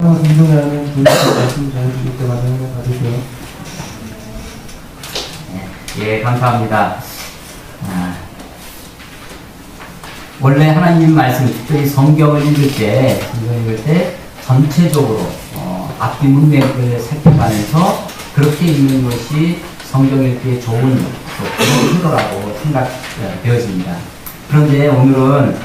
존중하는 분들 말씀 전해주실 때마다 행복 받으세요. 예, 감사합니다. 원래 하나님 말씀, 특별히 성경을 읽을 때 전체적으로 앞뒤 문맥을 살펴가면서 그렇게 읽는 것이 성경 읽기에 좋은 표도라고 생각되어집니다. 그런데 오늘은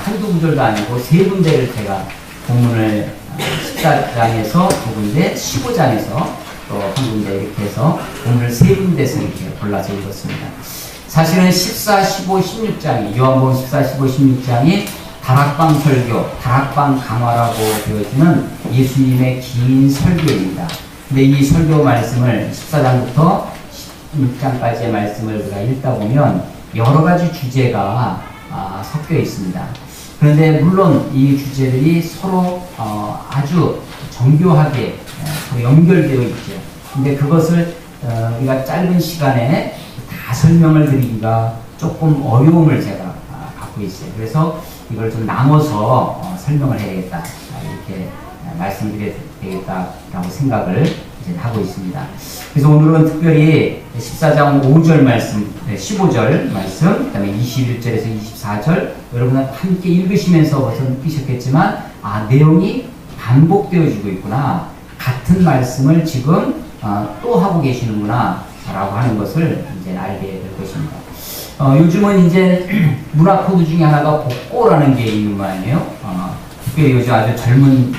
한두 구절도 아니고 세 군데를 제가 본문을 14장에서 두 군데, 15장에서 또 한 군데 이렇게 해서 본문을 세 군데에서 이렇게 골라서 읽었습니다. 사실은 14, 15, 16장이, 요한복음 14, 15, 16장이 다락방 설교, 다락방 강화라고 되어지는 예수님의 긴 설교입니다. 근데 이 설교 말씀을 14장부터 16장까지의 말씀을 우리가 읽다 보면 여러 가지 주제가 섞여 있습니다. 그런데 물론 이 주제들이 서로 아주 정교하게 연결되어 있죠. 근데 그것을 우리가 짧은 시간에 다 설명을 드리기가 조금 어려움을 제가 갖고 있어요. 그래서 이걸 좀 나눠서 설명을 해야겠다, 이렇게 말씀드려야 되겠다라고 생각을 이제 하고 있습니다. 그래서 오늘은 특별히 14장 5절 말씀, 15절 말씀, 그 다음에 21절에서 24절, 여러분 함께 읽으시면서 벌써 느끼셨겠지만, 내용이 반복되어지고 있구나, 같은 말씀을 지금 또 하고 계시는구나 라고 하는 것을 이제 알게 될 것입니다. 요즘은 이제 문화 코드 중에 하나가 복고라는 게 있는 거 아니에요? 특별히 요즘 아주 젊은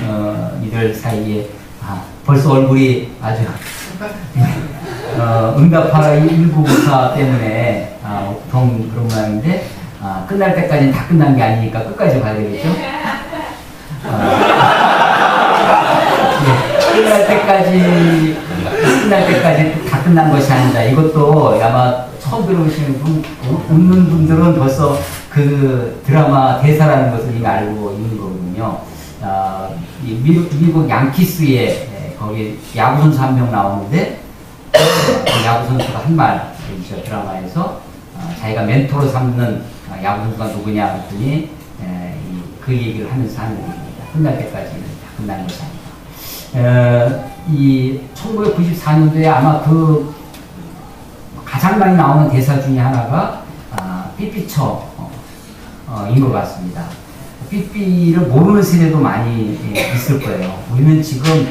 이들 사이에 벌써 얼굴이 아주 응답하라 1994 때문에 보통 그런 모양인데, 끝날 때까지는 다 끝난 게 아니니까 끝까지 가야 되겠죠? 끝날 때까지 다 끝난 것이 아니다. 이것도 아마 처음 들어오시는 분, 웃는 분들은 벌써 그 드라마 대사라는 것을 이미 알고 있는 거거든요. 미국 양키스에 거기 야구선수 한 명 나오는데, 그 야구선수가 한 말이죠. 드라마에서 자기가 멘토로 삼는 야구선수가 누구냐 했더니 그 얘기를 하면서 하는 얘기입니다. 끝날 때까지는 다 끝난 것이 아니다. 이 1994년도에 아마 그 가장 많이 나오는 대사 중에 하나가 삐삐처인 것 같습니다. 삐삐를 모르는 세대도 많이 있을 거예요. 우리는 지금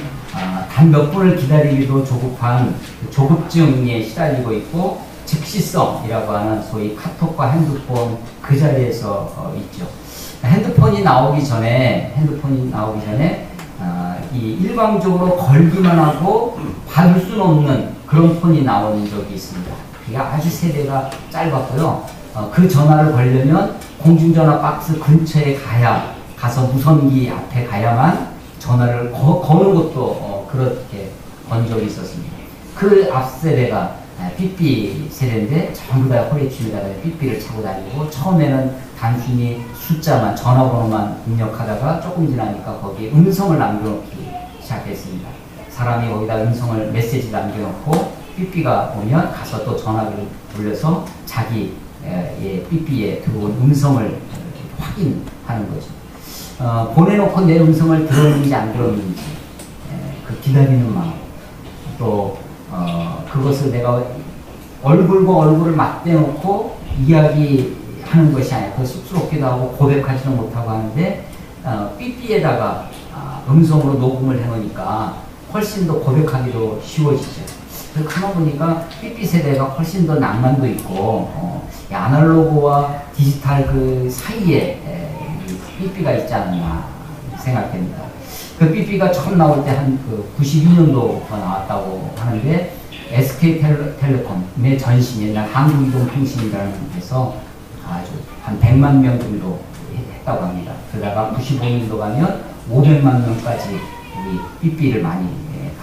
단 몇 분을 기다리기도 조급한 조급증에 시달리고 있고, 즉시성이라고 하는 소위 카톡과 핸드폰 그 자리에서 있죠. 핸드폰이 나오기 전에 이 일방적으로 걸기만 하고 받을 수는 없는 그런 폰이 나온 적이 있습니다. 그게 아주 세대가 짧았고요. 그 전화를 걸려면 공중전화 박스 근처에 가서 무선기 앞에 가야만 전화를 거는 것도 그렇게 건 적이 있었습니다. 그 앞 세대가 삐삐 세대인데 전부 다 허리춤에다가 삐삐를 차고 다니고, 처음에는 단순히 숫자만, 전화번호만 입력하다가 조금 지나니까 거기에 음성을 남겨놓기 시작했습니다. 사람이 거기다 메시지 남겨놓고 삐삐가 오면 가서 또 전화를 돌려서 자기 삐삐에 들어온 음성을 확인하는 거죠. 보내놓고 내 음성을 들었는지 안 들었는지 그 기다리는 마음, 또 그것을 내가 얼굴과 얼굴을 맞대놓고 이야기하는 것이 아니라 그 쑥스럽기도 하고 고백하지는 못하고 하는데, 삐삐에다가 음성으로 녹음을 해놓으니까 훨씬 더 고백하기도 쉬워지죠. 그래서 가만 보니까 삐삐 세대가 훨씬 더 낭만도 있고, 아날로그와 디지털 그 사이에 삐삐가 있지 않나 생각됩니다. 그 삐삐가 처음 나올 때 한 92년도가 나왔다고 하는데, SK텔레콤의 전신, 옛날 한국이동통신이라는 데서 아주 한 100만 명 정도 했다고 합니다. 그러다가 95년도 가면 500만 명까지 우리 삐삐를 많이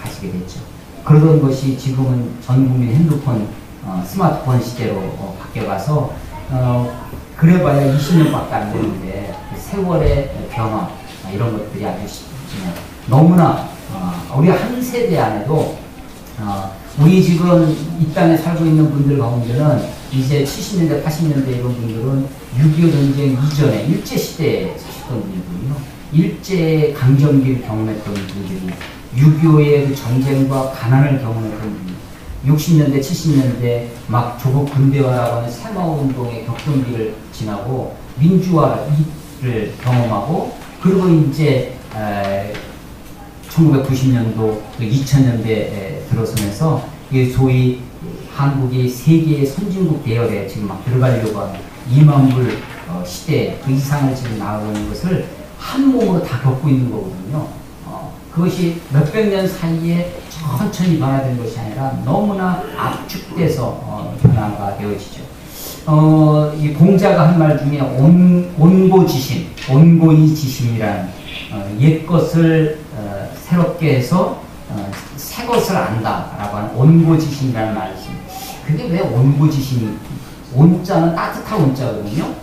가지게 됐죠. 그러던 것이 지금은 전 국민 핸드폰, 스마트폰 시대로 바뀌어가서 그래봐야 20년밖에 안 되는데, 세월의 변화, 이런 것들이 아주 너무나 우리 한 세대 안에도 우리 지금 이 땅에 살고 있는 분들 가운데는 이제 70년대, 80년대 이런 분들은 6.25 전쟁 이전에 일제시대에 사셨던 분이거든요. 일제 강점기를 경험했던 분들이 6.25의 그 전쟁과 가난을 경험했던 분들이 60년대, 70년대 막 조국 근대화라고 하는 새마을운동의 격동기를 지나고 민주화를 경험하고 그리고 이제 1990년도, 2000년대에 들어서면서 소위 한국이 세계의 선진국 대열에 지금 막 들어가려고 하는 2만 불 시대 그 이상을 지금 나아가는 것을 한 몸으로 다 겪고 있는 거거든요. 그것이 몇백 년 사이에 천천히 변화된 것이 아니라 너무나 압축돼서 변화가 되어지죠. 이 공자가 한 말 중에 온고지신, 온고이지신이라는 옛 것을 새롭게 해서 새 것을 안다라고 하는 온고지신이라는 말이 있습니다. 그게 왜 온고지신이? 온자는 따뜻한 온자거든요.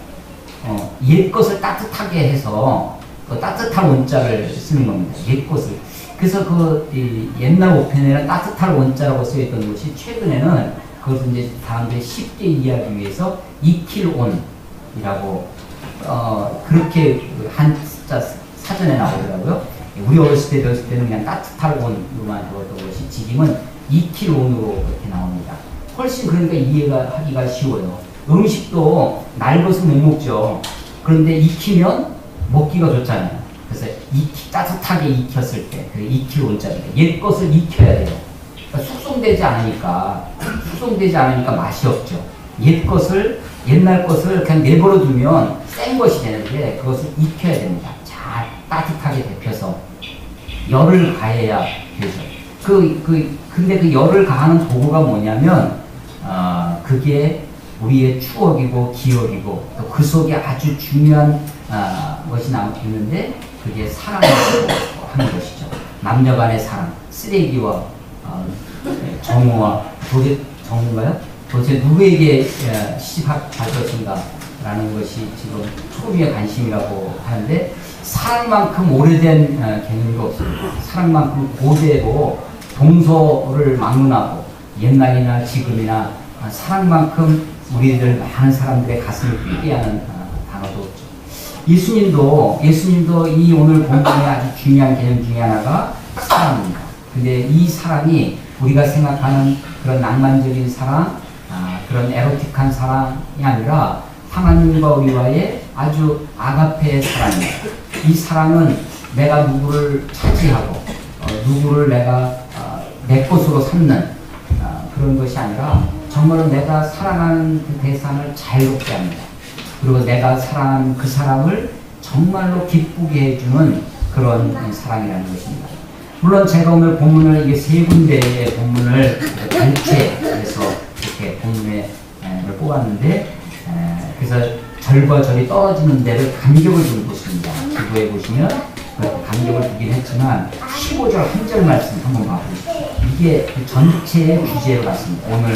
옛 것을 따뜻하게 해서 그 따뜻한 온자를 쓰는 겁니다. 옛 것을. 그래서 옛날 오편에는 따뜻한 온자라고 쓰여있던 것이 최근에는 그것을 이제 사람들이 쉽게 이해하기 위해서 익힐 온이라고 그렇게 한자 사전에 나오더라고요. 우리 어렸을 때 배웠을 때는 그냥 따뜻한 온으로만 배웠던 것이 지금은 익힐 온으로 그렇게 나옵니다. 훨씬 그러니까 이해가 하기가 쉬워요. 음식도 날 것은 못 먹죠. 그런데 익히면 먹기가 좋잖아요. 그래서 따뜻하게 익혔을 때, 그 익힐 온자입니다. 옛 것을 익혀야 돼요. 그러니까 숙성되지 않으니까 맛이 없죠. 옛날 것을 그냥 내버려 두면 센 것이 되는데 그것을 익혀야 됩니다. 잘 따뜻하게 데펴서 열을 가해야 되죠. 근데 그 열을 가하는 도구가 뭐냐면, 그게 우리의 추억이고 기억이고 또 그 속에 아주 중요한 것이 있는데 그게 사랑이라고 하는 것이죠. 남녀 간의 사랑, 쓰레기와 정우와 정우인가요? 도대체 누구에게 시집할 것인가 라는 것이 지금 초미의 관심이라고 하는데 사랑만큼 오래된 개념도 없습니다. 사랑만큼 고대고 동서를 막론하고 옛날이나 지금이나 사랑만큼 우리들 많은 사람들의 가슴을 뛰게 하는 단어도 없죠. 예수님도 이 오늘 본문의 아주 중요한 개념 중에 하나가 사랑입니다. 근데 이 사랑이 우리가 생각하는 그런 낭만적인 사랑, 그런 에로틱한 사랑이 아니라 하나님과 우리와의 아주 아가페의 사랑입니다. 이 사랑은 내가 누구를 차지하고 누구를 내가 내 것으로 삼는 그런 것이 아니라 정말로 내가 사랑하는 그 대상을 자유롭게 합니다. 그리고 내가 사랑하는 그 사람을 정말로 기쁘게 해주는 그런 사랑이라는 것입니다. 물론 제가 오늘 본문을 이게 세 군데의 본문을 단체해서 이렇게 본문에 뽑았는데, 그래서 절과 절이 떨어지는 데를 간격을 두고 있습니다. 기도해 보시면 간격을 두긴 했지만 15절 한 절 말씀 한번 봐보십시오. 이게 전체의 주제로 같습니다. 오늘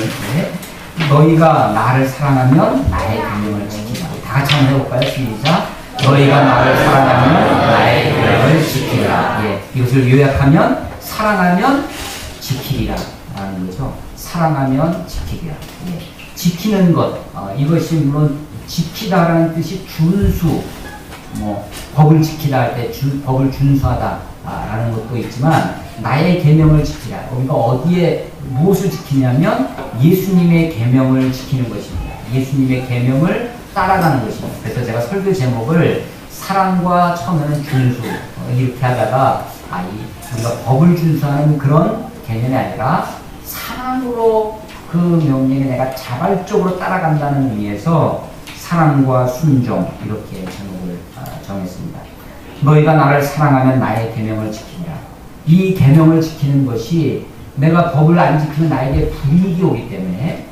너희가 나를 사랑하면 나의 계명을 지키라. 다 같이 한번 해볼까요? 시작. 너희가 나를 사랑하면 나의 계명을 지키라. 예, 이것을 요약하면 사랑하면 지키리라 라는 거죠. 사랑하면 지키리라. 예, 지키는 것, 이것이 물론 지키다라는 뜻이 준수, 법을 지키다 할 때 법을 준수하다 라는 것도 있지만 나의 계명을 지키라. 그러니까 어디에 무엇을 지키냐면 예수님의 계명을 지키는 것입니다. 예수님의 계명을 따라가는 것입니다. 그래서 제가 설교 제목을 사랑과 처음에는 준수 이렇게 하다가 우리가 법을 준수하는 그런 개념이 아니라 사랑으로 그 명령에 내가 자발적으로 따라간다는 의미에서 사랑과 순종 이렇게 제목을 정했습니다. 너희가 나를 사랑하면 나의 계명을 지키라. 이 계명을 지키는 것이 내가 법을 안 지키면 나에게 불이익이 오기 때문에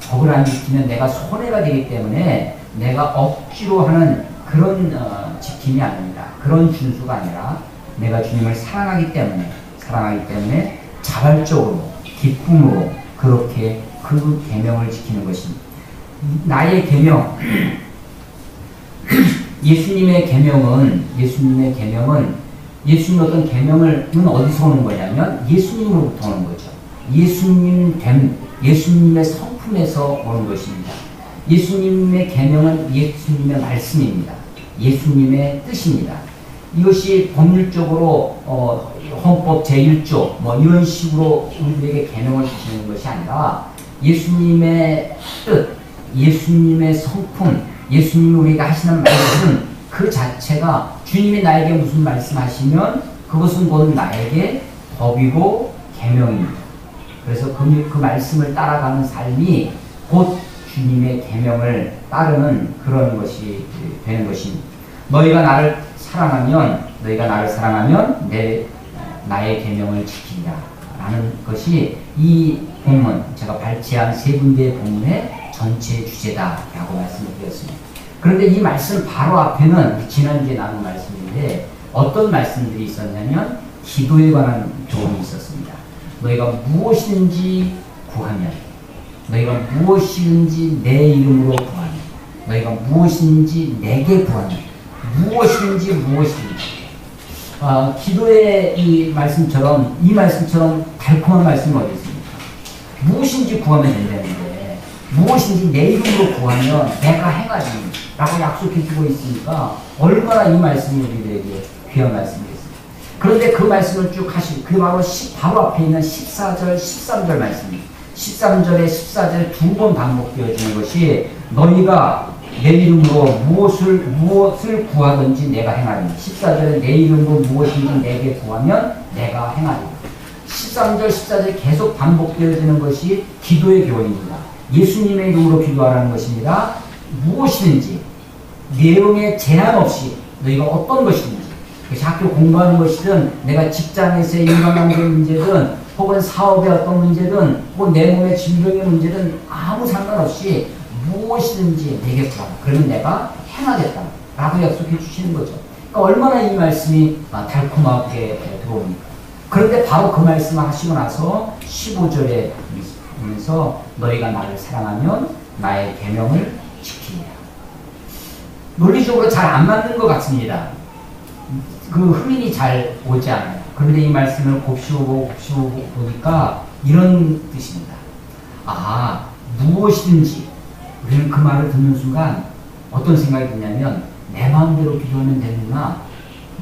법을 안 지키면 내가 손해가 되기 때문에 내가 억지로 하는 그런 지킴이 아닙니다. 그런 준수가 아니라 내가 주님을 사랑하기 때문에 자발적으로 기쁨으로 그렇게 그 계명을 지키는 것입니다. 나의 계명 예수님의 계명은 예수님 어떤 계명은 어디서 오는 거냐면 예수님으로부터 오는 거죠. 예수님의 성품에서 오는 것입니다. 예수님의 계명은 예수님의 말씀입니다. 예수님의 뜻입니다. 이것이 법률적으로 헌법 제1조 뭐 이런 식으로 우리들에게 계명을 주시는 것이 아니라 예수님의 뜻, 예수님의 성품, 예수님이 우리에게 하시는 말씀 그 자체가 주님이 나에게 무슨 말씀하시면 그것은 곧 나에게 법이고 계명입니다. 그래서 그 말씀을 따라가는 삶이 곧 주님의 계명을 따르는 그런 것이 되는 것입니다. 너희가 나를 사랑하면 나의 계명을 지키리라 라는 것이 이 본문, 제가 발췌한 세 군데의 본문의 전체 주제다라고 말씀을 드렸습니다. 그런데 이 말씀 바로 앞에는 지난주에 나눈 말씀인데 어떤 말씀들이 있었냐면 기도에 관한 교훈이 있었습니다. 너희가 무엇이든지 구하면, 너희가 무엇이든지 내 이름으로 구하면, 너희가 무엇이든지 내게 구하면, 무엇이든지 기도의 이 말씀처럼 달콤한 말씀이 어디 있습니까? 무엇인지 구하면 된다는데 무엇인지 내 이름으로 구하면 내가 행하리 라고 약속해 주고 있으니까 얼마나 이 말씀이 우리들에게 귀한 말씀이겠습니까? 그런데 그 말씀을 쭉 하시고 그 바로 앞에 있는 14절 13절 말씀입니다. 13절에 14절 두 번 반복되어지는 것이 너희가 내 이름으로 무엇을 구하든지 내가 행하리. 14절에 내 이름으로 무엇인지 내게 구하면 내가 행하리. 13절 14절 계속 반복되어지는 것이 기도의 교훈입니다. 예수님의 이름으로 기도하라는 것입니다. 무엇이든지 내용에 제한 없이 너희가 어떤 것이든지 그것이 학교 공부하는 것이든 내가 직장에서의 인간관계 문제든 혹은 사업의 어떤 문제든 혹은 내 몸의 질병의 문제든 아무 상관없이 무엇이든지 내게 구하라. 그러면 내가 행하겠다 라고 약속해 주시는 거죠. 그러니까 얼마나 이 말씀이 달콤하게 들어옵니까? 그런데 바로 그 말씀을 하시고 나서 15절에 보면서 너희가 나를 사랑하면 나의 계명을 지키리라. 논리적으로 잘 안 맞는 것 같습니다. 그 흠인이 잘 오지 않아요. 그런데 이 말씀을 곱씹어 보니까 이런 뜻입니다. 무엇이든지 우리는 그 말을 듣는 순간 어떤 생각이 드냐면 내 마음대로 기도하면 되는구나.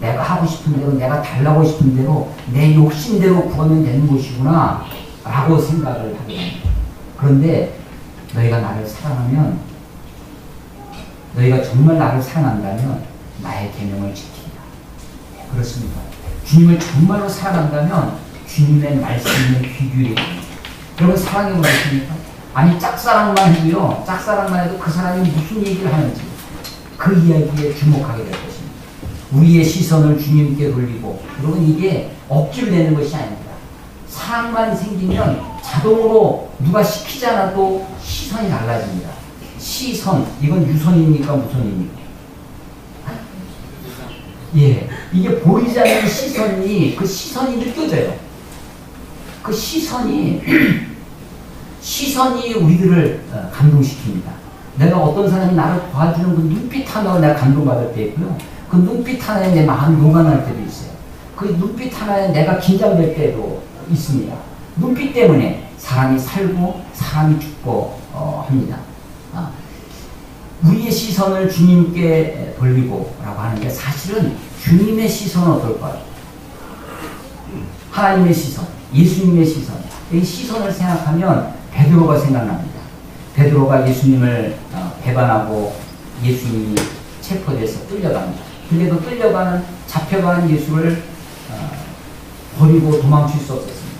내가 하고 싶은 대로, 내가 달라고 싶은 대로, 내 욕심대로 구하면 되는 것이구나 라고 생각을 하게 됩니다. 그런데 너희가 나를 사랑하면, 너희가 정말 나를 사랑한다면 나의 계명을 지키리라. 네, 그렇습니다. 주님을 정말로 사랑한다면 주님의 말씀에 귀 기울이게 됩니다. 여러분 사랑이 뭐겠습니까? 아니 짝사랑만 해도요, 짝사랑만 해도 그 사람이 무슨 얘기를 하는지 그 이야기에 주목하게 될 것입니다. 우리의 시선을 주님께 돌리고, 여러분 이게 억지로 되는 것이 아닙니다. 사랑만 생기면 자동으로 누가 시키지 않아도 시선이 달라집니다. 시선, 이건 유선입니까 무선입니까? 예, 이게 보이지 않는 시선이, 그 시선이 느껴져요. 그 시선이 우리들을 감동시킵니다. 내가 어떤 사람이 나를 도와주는 그 눈빛 하나로 내가 감동받을 때 있고요. 그 눈빛 하나에 내 마음이 녹아날 때도 있어요. 그 눈빛 하나에 내가 긴장될 때도 있습니다. 눈빛 때문에 사람이 살고 사람이 죽고 합니다. 우리의 시선을 주님께 돌리고 라고 하는데 사실은 주님의 시선은 어떨까요? 하나님의 시선, 예수님의 시선. 이 시선을 생각하면 베드로가 생각납니다. 베드로가 예수님을 배반하고 예수님이 체포돼서 끌려갑니다. 그래도 잡혀가는 예수를 버리고 도망칠 수 없었습니다.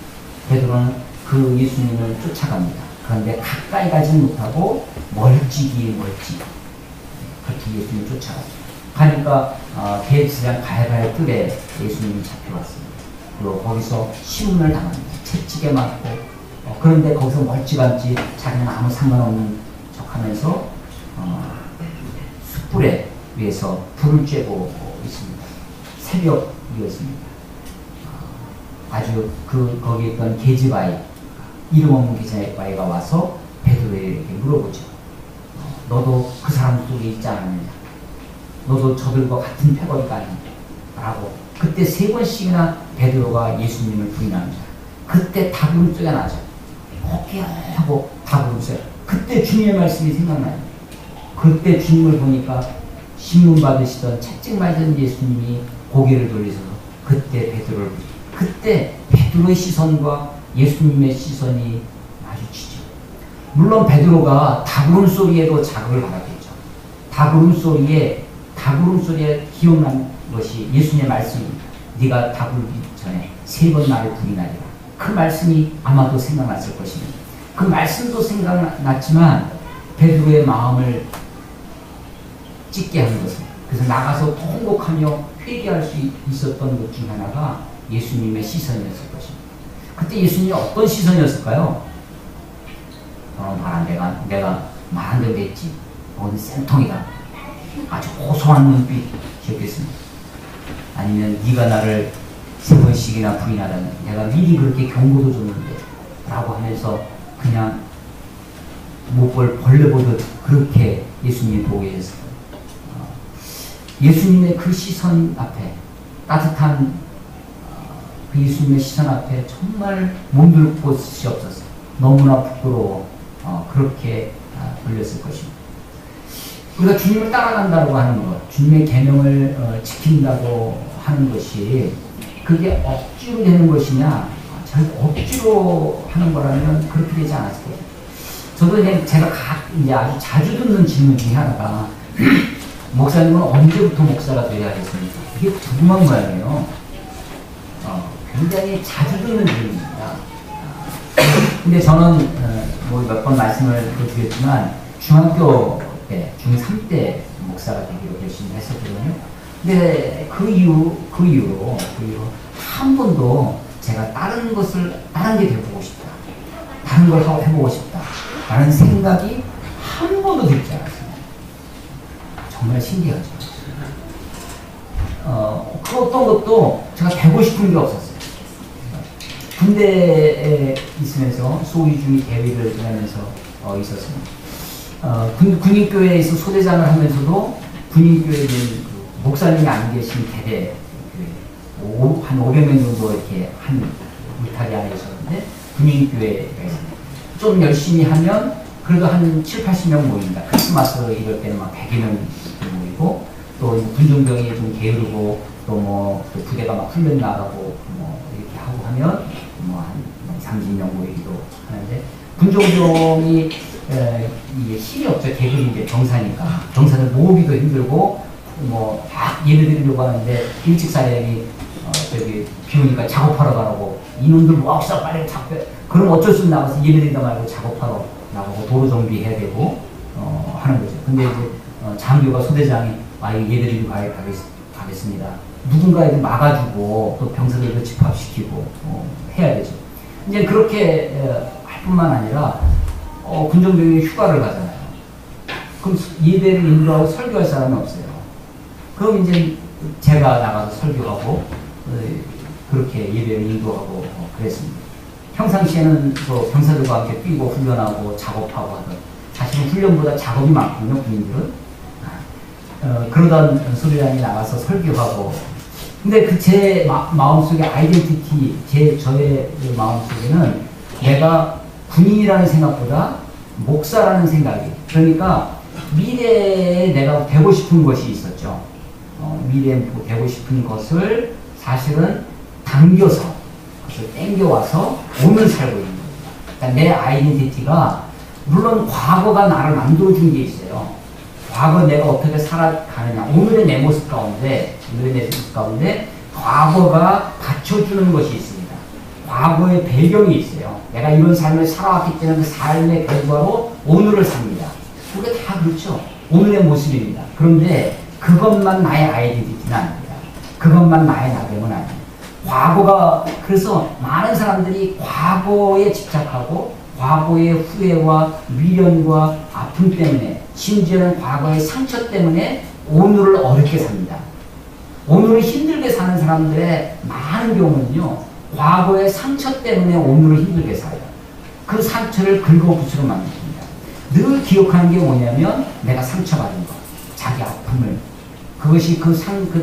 베드로는 그 예수님을 쫓아갑니다. 그런데 가까이 가지는 못하고 멀찍이 그렇게 예수님을 쫓아갑니다. 가니까 대제사장 가야바의 뜰에 예수님이 잡혀왔습니다. 그리고 거기서 시문을 당합니다. 채찍에 맞고 그런데 거기서 멀찌감치 자기는 아무 상관없는 척하면서 숯불에 위에서 불을 쬐고 있습니다. 새벽이었습니다. 아주 거기에 있던 계집아이, 이름 없는 계집아이가 와서 베드로에게 물어보죠. 너도 그 사람 속에 있지 않느냐? 너도 저들과 같은 패거리가 아니냐? 라고 그때 3번씩이나 베드로가 예수님을 부인합니다. 그때 다구름 쏘게 나죠. 하고 다구름 쏘요. 그때 주님의 말씀이 생각나요. 그때 주님을 보니까 신문 받으시던 채찍 맞은 예수님이 고개를 돌리서 그때 베드로를 그때 베드로의 시선과 예수님의 시선이 마주치죠. 물론 베드로가 닭 울음소리에도 자극을 받았겠죠. 닭 울음소리에 기억난 것이 예수님의 말씀입니다. 네가 닭 울기 전에 3번 나를 부인하리라. 그 말씀이 아마도 생각났을 것입니다. 그 말씀도 생각났지만 베드로의 마음을 찢게 하는 것은, 그래서 나가서 통곡하며 회개할 수 있었던 것 중 하나가 예수님의 시선이었을 것입니다. 그때 예수님이 어떤 시선이었을까요? 내가 말 안 되게 했지. 너는 쌤통이다. 아주 고소한 눈빛이었겠습니다. 아니면 네가 나를 3번씩이나 부인하다면 내가 미리 그렇게 경고도 줬는데 라고 하면서 그냥 못볼 벌레 보듯 그렇게 예수님이 보고 계셨어요. 예수님의 그 시선 앞에, 따뜻한 그 예수님의 시선 앞에 정말 몸둘 곳이 없었어요. 너무나 부끄러워 그렇게 걸렸을 것입니다. 우리가 주님을 따라간다고 하는 것, 주님의 계명을 지킨다고 하는 것이 그게 억지로 되는 것이냐, 억지로 하는 거라면 그렇게 되지 않았을 거예요. 저도 제가 이제 아주 자주 듣는 질문 중에 하나가 목사님은 언제부터 목사가 되어야 하겠습니까? 이게 궁금한 모양이에요. 굉장히 자주 듣는 질문입니다. 근데 저는 뭐 몇 번 말씀을 드렸지만 중학교 때, 중3 때 목사가 되기로 결심했었거든요. 근데 그 이후로 한 번도 제가 다른 게 되어보고 싶다, 다른 걸 해보고 싶다 라는 생각이 한 번도 들지 않았습니다. 정말 신기하죠. 그 어떤 것도 제가 되고 싶은 게 없었어요. 군대에 있으면서 소위중위 대위를 하면서 있었습니다. 군인교회에서 소대장을 하면서도 군인교회에 목사님이 안 계신 대대 한 500명 정도 이렇게 한 울타리 안에 있었는데 군인교회가 있습니다. 좀 열심히 하면 그래도 한 7, 80명 모입니다. 크리스마스 이럴 때는 막 100여 명 모이고, 또 군종병이 좀 게으르고 또 부대가 막 훈련 나가고 이렇게 하고 하면 한 30명 모이기도 하는데, 군종병이 이게 힘이 없죠. 계급이 이제 병사를 모으기도 힘들고 막 예배 드리려고 하는데 일찍 사령이 비 오니까 작업하러 가라고, 이놈들 모아서 빨리 그럼 어쩔 수 없이 나가서 예배 드리다 말고 작업하러 나가고 도로 정비해야 되고 하는 거죠. 근데 이제 장교가 소대장이 예배 드리고 가겠습니다. 누군가에게 막아주고 또 병사들도 집합시키고 해야 되죠. 이제 그렇게 할 뿐만 아니라 군정병이 휴가를 가잖아요. 그럼 예배를 인도하고 설교할 사람이 없어요. 그럼 이제 제가 나가서 설교하고 그렇게 예배를 인도하고 그랬습니다. 평상시에는 병사들과 함께 뛰고 훈련하고 작업하고 하던, 사실은 훈련보다 작업이 많거든요, 군인들은. 그러던 소대장이 나가서 설교하고, 근데 제 마음속에 아이덴티티, 저의 마음속에는 내가 군인이라는 생각보다 목사라는 생각이, 그러니까 미래에 내가 되고 싶은 것이 있었죠. 미래에 되고 싶은 것을 사실은 당겨서, 그것을 땡겨와서 오늘 살고 있는 겁니다. 그러니까 내 아이덴티티가, 물론 과거가 나를 만들어준 게 있어요. 과거 내가 어떻게 살아가느냐, 오늘의 내 모습 가운데 과거가 받쳐주는 것이 있습니다. 과거의 배경이 있어요. 내가 이런 삶을 살아왔기 때문에 그 삶의 결과로 오늘을 삽니다. 그게 다 그렇죠. 오늘의 모습입니다. 그런데 그것만 나의 아이덴티티는 아닙니다. 그것만 나의 나됨은 아닙니다. 그래서 많은 사람들이 과거에 집착하고 과거의 후회와 미련과 아픔 때문에, 심지어는 과거의 상처 때문에 오늘을 어렵게 삽니다. 오늘을 힘들게 사는 사람들의 많은 경우는요, 과거의 상처 때문에 오늘을 힘들게 살아요. 그 상처를 긁어부스러 만듭니다. 늘 기억하는 게 뭐냐면 내가 상처받은 것, 자기 아픔을, 그것이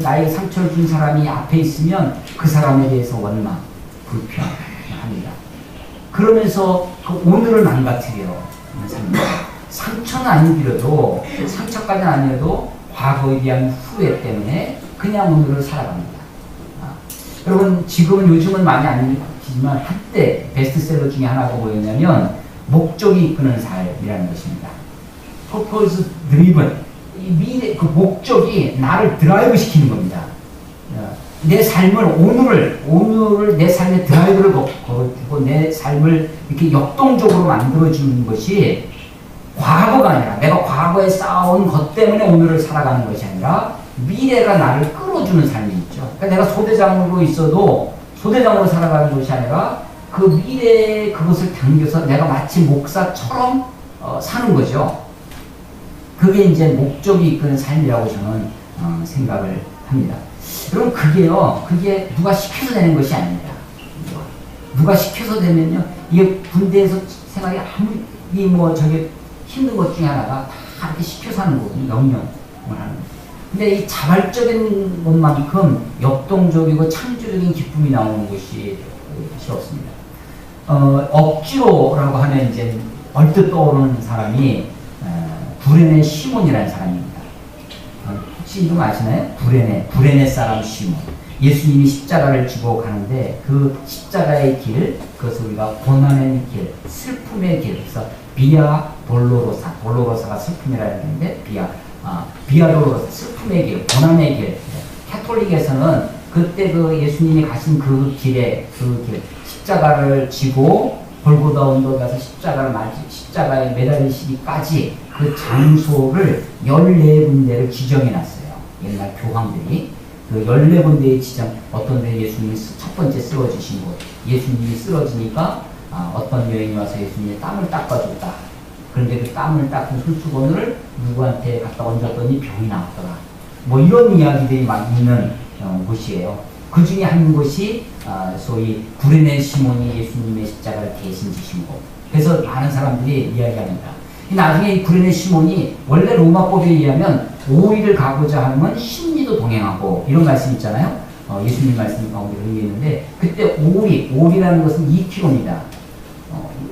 나에게 상처를 준 사람이 앞에 있으면 그 사람에 대해서 원망, 불평합니다. 그러면서 그 오늘을 망가뜨려 삽니다. 상처는 아니더라도, 상처까지는 아니어도 과거에 대한 후회 때문에 그냥 오늘을 살아갑니다. 여러분 지금은 요즘은 많이 안 읽히지만 한때 베스트셀러 중에 하나가 뭐였냐면 목적이 이끄는 삶이라는 것입니다. purpose driven. 이 미래 그 목적이 나를 드라이브 시키는 겁니다. 내 삶을 오늘을 내 삶의 드라이브를 걸어주고 내 삶을 이렇게 역동적으로 만들어주는 것이 과거가 아니라 내가 과거에 쌓아온 것 때문에 오늘을 살아가는 것이 아니라 미래가 나를 끌어주는 삶이 있죠. 그러니까 내가 소대장으로 있어도 소대장으로 살아가는 것이 아니라 그 미래에 그것을 당겨서 내가 마치 목사처럼 사는 거죠. 그게 이제 목적이 이끄는 삶이라고 저는 생각을 합니다. 여러분 그게 누가 시켜서 되는 것이 아닙니다. 누가 시켜서 되면요, 이게 군대에서 생활이 아무리 저게 힘든 것 중에 하나가 다 이렇게 시켜서 하는 거거든요. 명령을 하는 거. 근데 이 자발적인 것만큼 역동적이고 창조적인 기쁨이 나오는 것이 없습니다. 억지로라고 하면 이제 얼뜻 떠오르는 사람이 구레네 시몬이라는 사람입니다. 혹시 이름 아시나요? 구레네 사람 시몬. 예수님이 십자가를 지고 가는데 그 십자가의 길, 그것을 우리가 고난의 길, 슬픔의 길, 그래서 비아 돌로로사가 슬픔이라는 건데 비아 돌로로사, 슬픔의 길, 고난의 길. 캐톨릭에서는 그때 그 예수님이 가신 그 길에 십자가를 지고 골고다 언덕에 가서 십자가에 매달리시기까지 그 장소를 14군데를 지정해 놨어요. 옛날 교황들이. 그 14군데의 지정, 어떤 데 예수님이 첫 번째 쓰러지신 곳, 예수님이 쓰러지니까 어떤 여인이 와서 예수님의 땀을 닦아줬다. 그런데 그 땀을 닦은 손수건을 누구한테 갖다 얹었더니 병이 나왔더라. 이런 이야기들이 막 있는 곳이에요. 그 중에 한 곳이 소위 구레네 시몬이 예수님의 십자가를 대신 지신 곳. 그래서 많은 사람들이 이야기합니다. 나중에 이 구레네 시몬이 원래 로마법에 의하면 5일을 가고자 하면 심리도 동행하고 이런 말씀 있잖아요. 예수님 말씀 가운데 그런 게 있는데 그때 5일이라는 것은 2km입니다.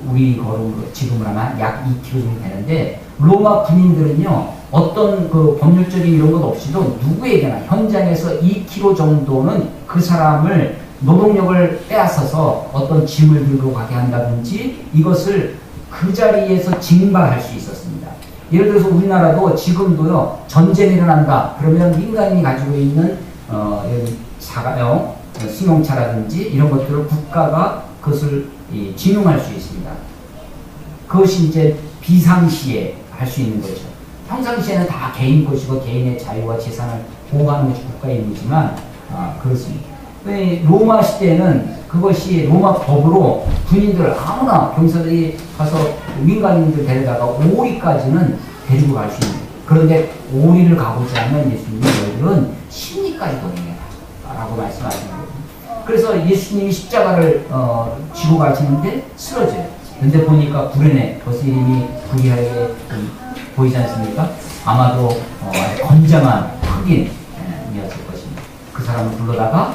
우리 걸음으로 지금으로 하면 약 2km 정도 되는데 로마 군인들은요 어떤 그 법률적인 이런 것 없이도 누구에게나 현장에서 2km 정도는 그 사람을 노동력을 빼앗아서 어떤 짐을 들고 가게 한다든지 이것을 그 자리에서 징발할 수 있었습니다. 예를 들어서 우리나라도 지금도요 전쟁이 일어난다 그러면 민간인이 가지고 있는 자가용 승용차라든지 이런 것들을 국가가 그것을 진용할 수 있습니다. 그것이 이제 비상시에 할 수 있는 거죠. 평상시에는 다 개인 것이고 개인의 자유와 재산을 보호하는 것이 국가의 임무지만 그렇습니다. 로마 시대에는 그것이 로마 법으로 군인들 아무나 병사들이 가서 민간인들 데려다가 오리까지는 데리고 갈 수 있는. 그런데 오리를 가고자 하면 예수님이 너희들은 심리까지 동행해라 라고 말씀하시는 거예요. 그래서 예수님이 십자가를 지고 가시는데 쓰러져요. 근데 보니까 구레네 벌써 이름이 구리하게 보이지 않습니까? 아마도 아주 건장한 흑인이었을 것입니다. 그 사람을 불러다가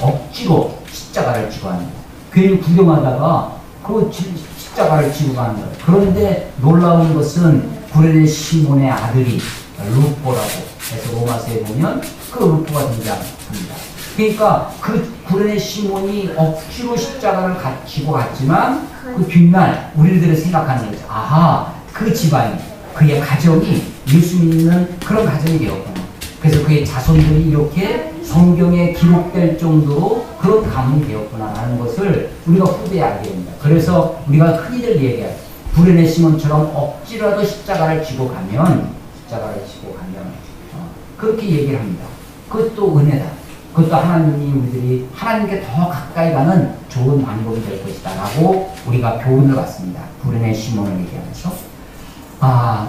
억지로 십자가를 지고 하는 거예요. 괜히 구경하다가 그 십자가를 지고 가는 거예요. 그런데 놀라운 것은 구레네 시몬의 아들이 루포라고 해서 로마서에 보면 그 루포가 등장합니다. 그러니까 그 구레네 시몬이 억지로 십자가를 지고 갔지만 그 뒷날 우리들을 생각하는 거죠. 아하, 그 집안이, 그의 가정이 예수 믿는 그런 가정이 되었구나. 그래서 그의 자손들이 이렇게 성경에 기록될 정도로 그런 가문이 되었구나 라는 것을 우리가 후대에 알게 됩니다. 그래서 우리가 흔히들 얘기해요. 구레네 시몬처럼 억지라도 십자가를 지고 가면 그렇게 얘기를 합니다. 그것도 은혜다. 그것도 하나님이 우리들이 하나님께 더 가까이 가는 좋은 방법이 될 것이다 라고 우리가 교훈을 받습니다. 구레네 시몬을 얘기하면서.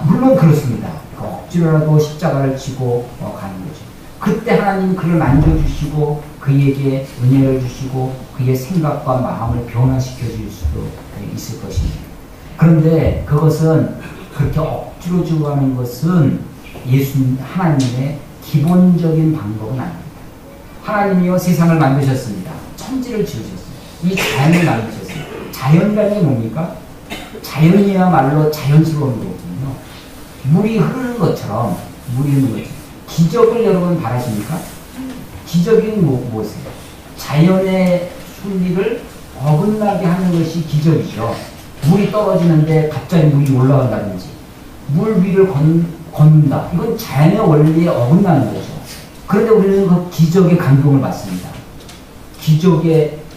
물론 그렇습니다. 억지로라도 십자가를 지고 가는 거죠. 그때 하나님이 그를 만져주시고 그에게 은혜를 주시고 그의 생각과 마음을 변화시켜 줄 수도 있을 것입니다. 그런데 그것은 그렇게 억지로 지고 가는 것은 하나님의 기본적인 방법은 아닙니다. 하나님이요 세상을 만드셨습니다. 천지를 지으셨어요. 이 자연을 만드셨어요. 자연이라는 게 뭡니까? 자연이야말로 자연스러운 거거든요. 물이 흐르는 것처럼 기적을 여러분 바라십니까? 기적이 무엇이에요? 자연의 순리를 어긋나게 하는 것이 기적이죠. 물이 떨어지는데 갑자기 물이 올라간다든지 물 위를 걷는다. 이건 자연의 원리에 어긋나는 거죠. 그런데 우리는 그 기적의 감동을 받습니다.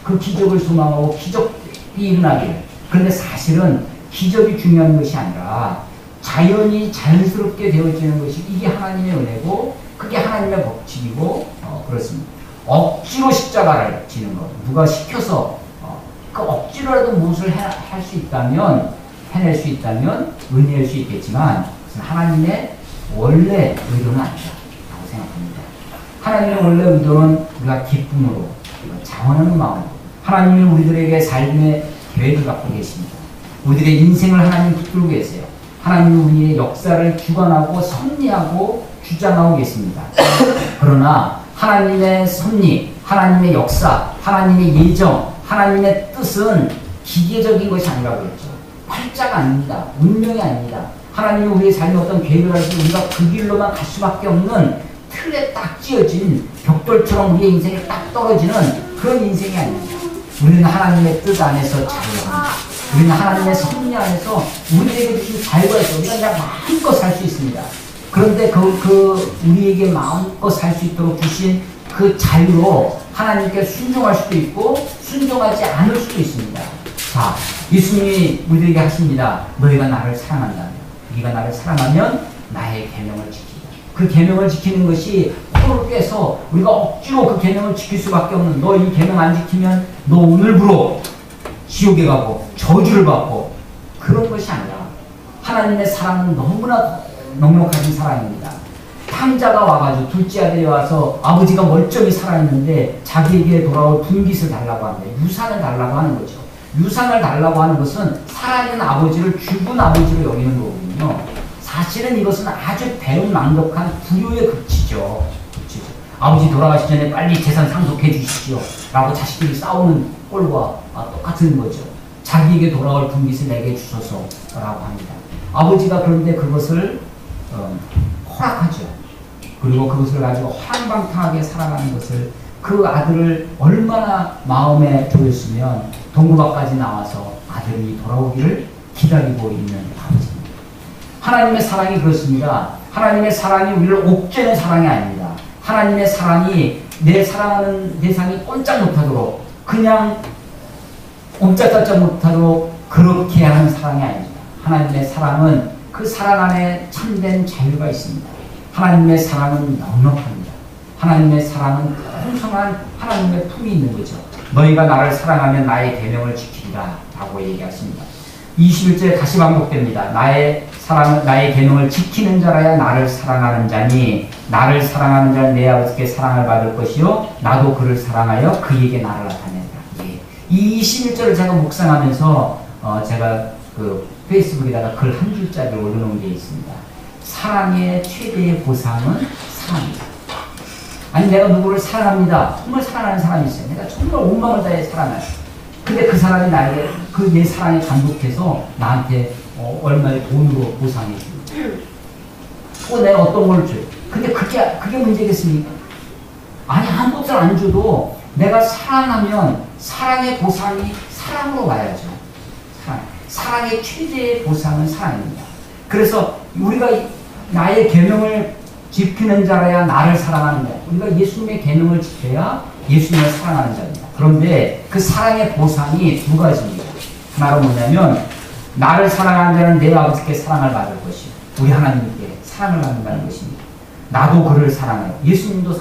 그 기적을 소망하고 기적이 일어나기를. 그런데 사실은 기적이 중요한 것이 아니라 자연이 자연스럽게 되어지는 것이 이게 하나님의 은혜고 그게 하나님의 법칙이고 그렇습니다. 억지로 십자가를 지는 것, 누가 시켜서 그 억지로라도 무엇을 할 수 있다면 해낼 수 있다면 은혜일 수 있겠지만 그것은 하나님의 원래 의도는 아니다 라고 생각합니다. 하나님의 원래 의도는 우리가 기쁨으로 자원하는 마음, 하나님이 우리들에게 삶의 계획을 갖고 계십니다. 우리들의 인생을 하나님 붙들고 계세요. 하나님은 우리의 역사를 주관하고 섭리하고 주장하고 계십니다. 그러나 하나님의 섭리, 하나님의 역사, 하나님의 예정, 하나님의 뜻은 기계적인 것이 아니라고 했죠. 활자가 아닙니다. 운명이 아닙니다. 하나님은 우리의 삶에 어떤 계획을 할 때 우리가 그 길로만 갈 수밖에 없는 틀에 딱 찌어진 벽돌처럼 우리의 인생에 딱 떨어지는 그런 인생이 아닙니다. 우리는 하나님의 뜻 안에서 자유합니다. 우리는 하나님의 섭리 안에서 우리에게 주신 자유가 있어. 우리가 그냥 마음껏 살 수 있습니다. 그런데 우리에게 마음껏 살 수 있도록 주신 그 자유로 하나님께 순종할 수도 있고 순종하지 않을 수도 있습니다. 자, 예수님이 우리에게 하십니다. 너희가 나를 사랑한다면, 네가 나를 사랑하면 나의 계명을 지키라. 그 계명을 지키는 것이 코를 깨서 우리가 억지로 그 계명을 지킬 수밖에 없는, 너 이 계명 안 지키면 너 오늘부로 지옥에 가고 저주를 받고, 그런 것이 아니라 하나님의 사랑은 너무나 넉넉하신 사랑입니다. 탕자가 와가지고 둘째 아들이 와서 아버지가 멀쩡히 살아있는데 자기에게 돌아올 분깃을 달라고 합니다. 유산을 달라고 하는 거죠. 유산을 달라고 하는 것은 살아있는 아버지를 죽은 아버지로 여기는 거거든요. 사실은 이것은 아주 배은망덕한 불효의 극치죠. 아버지 돌아가시기 전에 빨리 재산 상속해 주십시오 라고 자식들이 싸우는 꼴과 똑같은 거죠. 자기에게 돌아올 분깃을 내게 주소서 라고 합니다. 아버지가 그런데 그것을 허락하죠. 그리고 그것을 가지고 허랑방탕하게 살아가는 것을, 그 아들을 얼마나 마음에 두었으면 동굴 밖까지 나와서 아들이 돌아오기를 기다리고 있는 아버지입니다. 하나님의 사랑이 그렇습니다. 하나님의 사랑이 우리를 옥죄는 사랑이 아닙니다. 하나님의 사랑이 내 사랑하는 대상이 꼼짝 못하도록, 그냥 옴짝달짝 못하도록 그렇게 하는 사랑이 아닙니다. 하나님의 사랑은 그 사랑 안에 참된 자유가 있습니다. 하나님의 사랑은 넉넉합니다. 하나님의 사랑은 풍성한 하나님의 품이 있는 거죠. 너희가 나를 사랑하면 나의 계명을 지키리라 라고 얘기하십니다. 21절에 다시 반복됩니다. 나의 계명을 지키는 자라야 나를 사랑하는 자니, 나를 사랑하는 자는 내 아버지께 사랑을 받을 것이요 나도 그를 사랑하여 그에게 나를 나타낸다. 예. 이 21절을 제가 묵상하면서 제가 그 페이스북에다가 글 한 줄짜리 올려놓은 게 있습니다. 사랑의 최대의 보상은 사랑입니다. 아니, 내가 누구를 사랑합니다. 정말 사랑하는 사람이 있어요. 내가 정말 온 마음을 다해 사랑해요. 근데 그 사람이 나에게 내 사랑에 감독해서 나한테 얼마의 돈으로 보상해 주고 또 내가 어떤 걸 줘요. 근데 그게 문제겠습니까? 아니, 아무것도 안 줘도 내가 사랑하면 사랑의 보상이 사랑으로 와야죠. 사랑의 최대의 보상은 사랑입니다. 그래서 우리가 나의 계명을 지키는 자라야 나를 사랑하는 자, 우리가 예수님의 계명을 지켜야 예수님을 사랑하는 자입니다. 그런데 그 사랑의 보상이 두 가지입니다. 하나가 뭐냐면 나를 사랑하는 자는 내 아버지께 사랑을 받을 것이요, 우리 하나님께 사랑을 받는다는 것입니다. 나도 그를 사랑해요. 예수님도